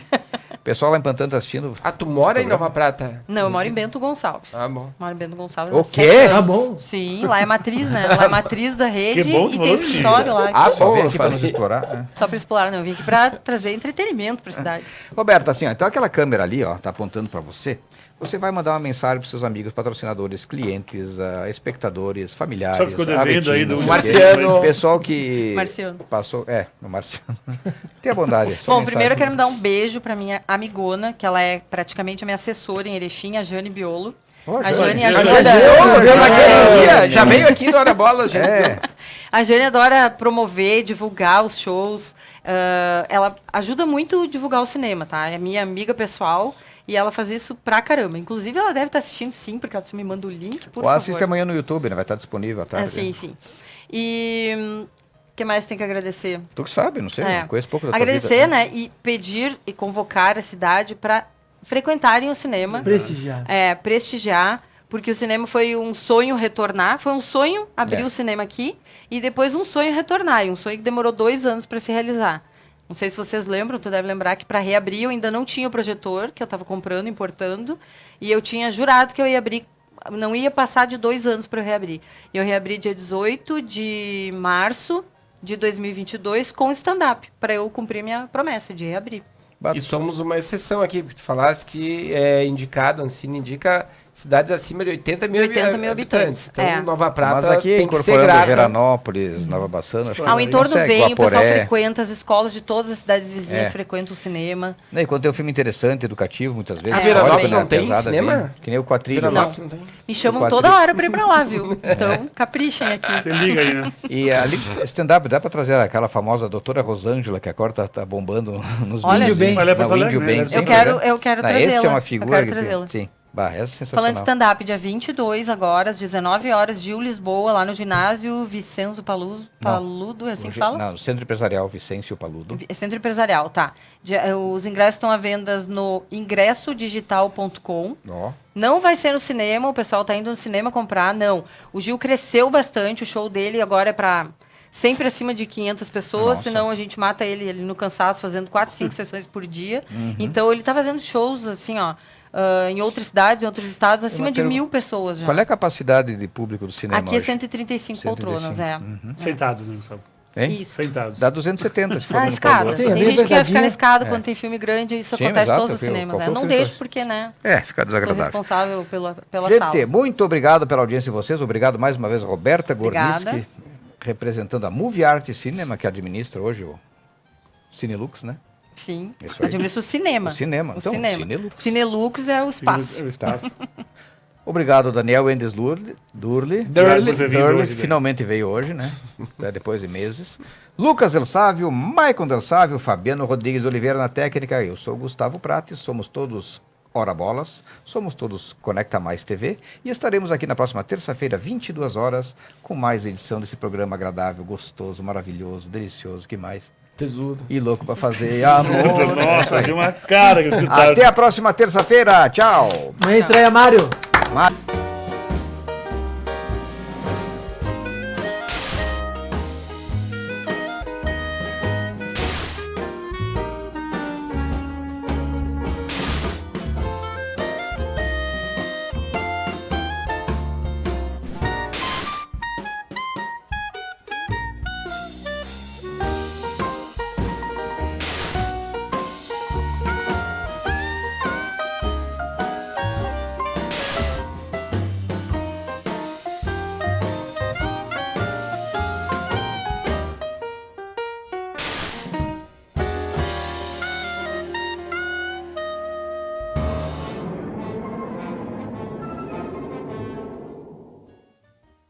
O pessoal lá em Pantano tá assistindo. Ah, tu mora em Nova Prata? Não, eu moro em Bento Gonçalves. Ah, bom. Moro em Bento Gonçalves. O há quê? 7 anos. Ah, bom. Sim, lá é matriz, né? Lá é matriz da rede Que bom, tu e falou tem isso, escritório lá. Ah, Só bom, vem eu aqui para nos falei. explorar. né? Só pra explorar, não. Eu vim aqui pra trazer entretenimento pra cidade. Roberta, assim, ó, então aquela câmera ali, ó, tá apontando para você. Você vai mandar uma mensagem para seus amigos, patrocinadores, clientes, espectadores, familiares. Só ficou devendo aí do- avetinos, Marciano. Pessoal que Marciano. passou. No Marciano. Tenha bondade. só Bom, mensagem. primeiro eu quero mandar um beijo pra minha amigona, que ela é praticamente a minha assessora em Erechim, a Jane Biolo. Ó, A Jane. Jane Jane. ajuda... Ô, veio naquele É. dia, já veio aqui no Hora Bola, gente. É, A Jane adora promover, divulgar os shows. Ela ajuda muito a divulgar o cinema, tá? É minha amiga pessoal e ela faz isso pra caramba. Inclusive, ela deve estar assistindo sim, porque ela me manda o link, por ou favor. assiste amanhã no YouTube, né? Vai estar disponível à tarde. Sim, sim. E o que mais tem que agradecer? Tu que sabe, não sei, É. não conheço pouco da tua Agradecer, vida. né? E pedir e convocar a cidade para frequentarem o cinema. Prestigiar. Prestigiar, porque o cinema foi um sonho retornar. Foi um sonho abrir É. o cinema aqui e depois um sonho retornar. E um sonho que demorou 2 anos para se realizar. Não sei se vocês lembram, tu deve lembrar que para reabrir eu ainda não tinha o projetor, que eu estava comprando, importando, e eu tinha jurado que eu ia abrir, não ia passar de 2 anos para eu reabrir. E eu reabri dia 18 de março de 2022 com stand-up, para eu cumprir minha promessa de reabrir. E somos uma exceção aqui, porque tu falaste que é indicado, a Ancine indica cidades acima de 80 mil, 80 mil habitantes, Então, é. Nova Prata Mas aqui, tem que ser incorporando grata. Veranópolis, Nova Bassano, acho que Ao entorno consegue. vem, o pessoal Guaporé. frequenta as escolas de todas as cidades vizinhas, É. frequenta o cinema. Né, e quando tem um filme interessante, educativo, muitas vezes. A histórico, Veranópolis né, não tem pesada, cinema? vem. Que nem o Quatrilho. Veranópolis não tem. Me chamam quadrilho. toda hora pra ir pra lá, viu? Então, caprichem aqui. Você liga aí, né? E ali, stand-up, dá pra trazer aquela famosa doutora Rosângela, que agora tá bombando nos Olha, vídeos. bem. hein? Vai lá pra Não, Porto Índio Alegre, Bem. né? sim, Eu quero né? Não, trazê-la. essa é uma Eu figura quero que tem, trazê-la. sim. Bah, essa é sensacional. Falando de stand-up, dia 22 agora, às 19 horas, Gil Lisboa, lá no ginásio Vicenzo Paludo, é assim que fala? Não, Centro Empresarial Vicêncio Paludo. É Centro Empresarial, tá. Os ingressos estão à venda no ingressodigital.com. Ó. Não vai ser no cinema, o pessoal tá indo no cinema comprar, não. O Gil cresceu bastante, o show dele agora é para sempre acima de 500 pessoas, Nossa. senão a gente mata ele no cansaço, fazendo 4, 5 sessões por dia. Então ele tá fazendo shows assim, ó, em outras cidades, em outros estados, acima de 1.000 pessoas já. Qual é a capacidade de público do cinema Aqui é hoje? 135 poltronas, é. Sentados, né, Gustavo? Hein? Isso. Sentados. Dá 270 se for Ah, no escada. Paulo. Sim, é Tem bem gente que vai ficar apertadinho. na escada É. quando tem filme grande, isso Sim, acontece em exato, todos os eu vi cinemas, qual né? foi o Não filme deixo que eu porque, né? Fica Sou desagradável. responsável pela Gente, sala. muito obrigado pela audiência de vocês. Obrigado mais uma vez, Roberta Obrigada. Gorniski, representando a Movie Art Cinema, que administra hoje o Cinelux, né? Sim. Isso aí. Administra o cinema. O cinema. O Então, cinema. Cinelux. Cinelux é o espaço. O espaço. Obrigado, Daniel Endes Durli. Obrigado por ter vindo hoje, Dani. Finalmente veio hoje, né? Depois de meses. Lucas Del Sávio, Maicon Del Sávio, Fabiano Rodrigues Oliveira na técnica. Eu sou Gustavo Prates, somos todos Ora Bolas, somos todos Conecta Mais TV e estaremos aqui na próxima terça-feira, 22 horas, com mais edição desse programa agradável, gostoso, maravilhoso, delicioso, que mais? Tesudo. E louco pra fazer amor. Nossa, tinha uma cara que eu escutava. Até a próxima terça-feira, tchau! Amanhã estreia Mário. Mário.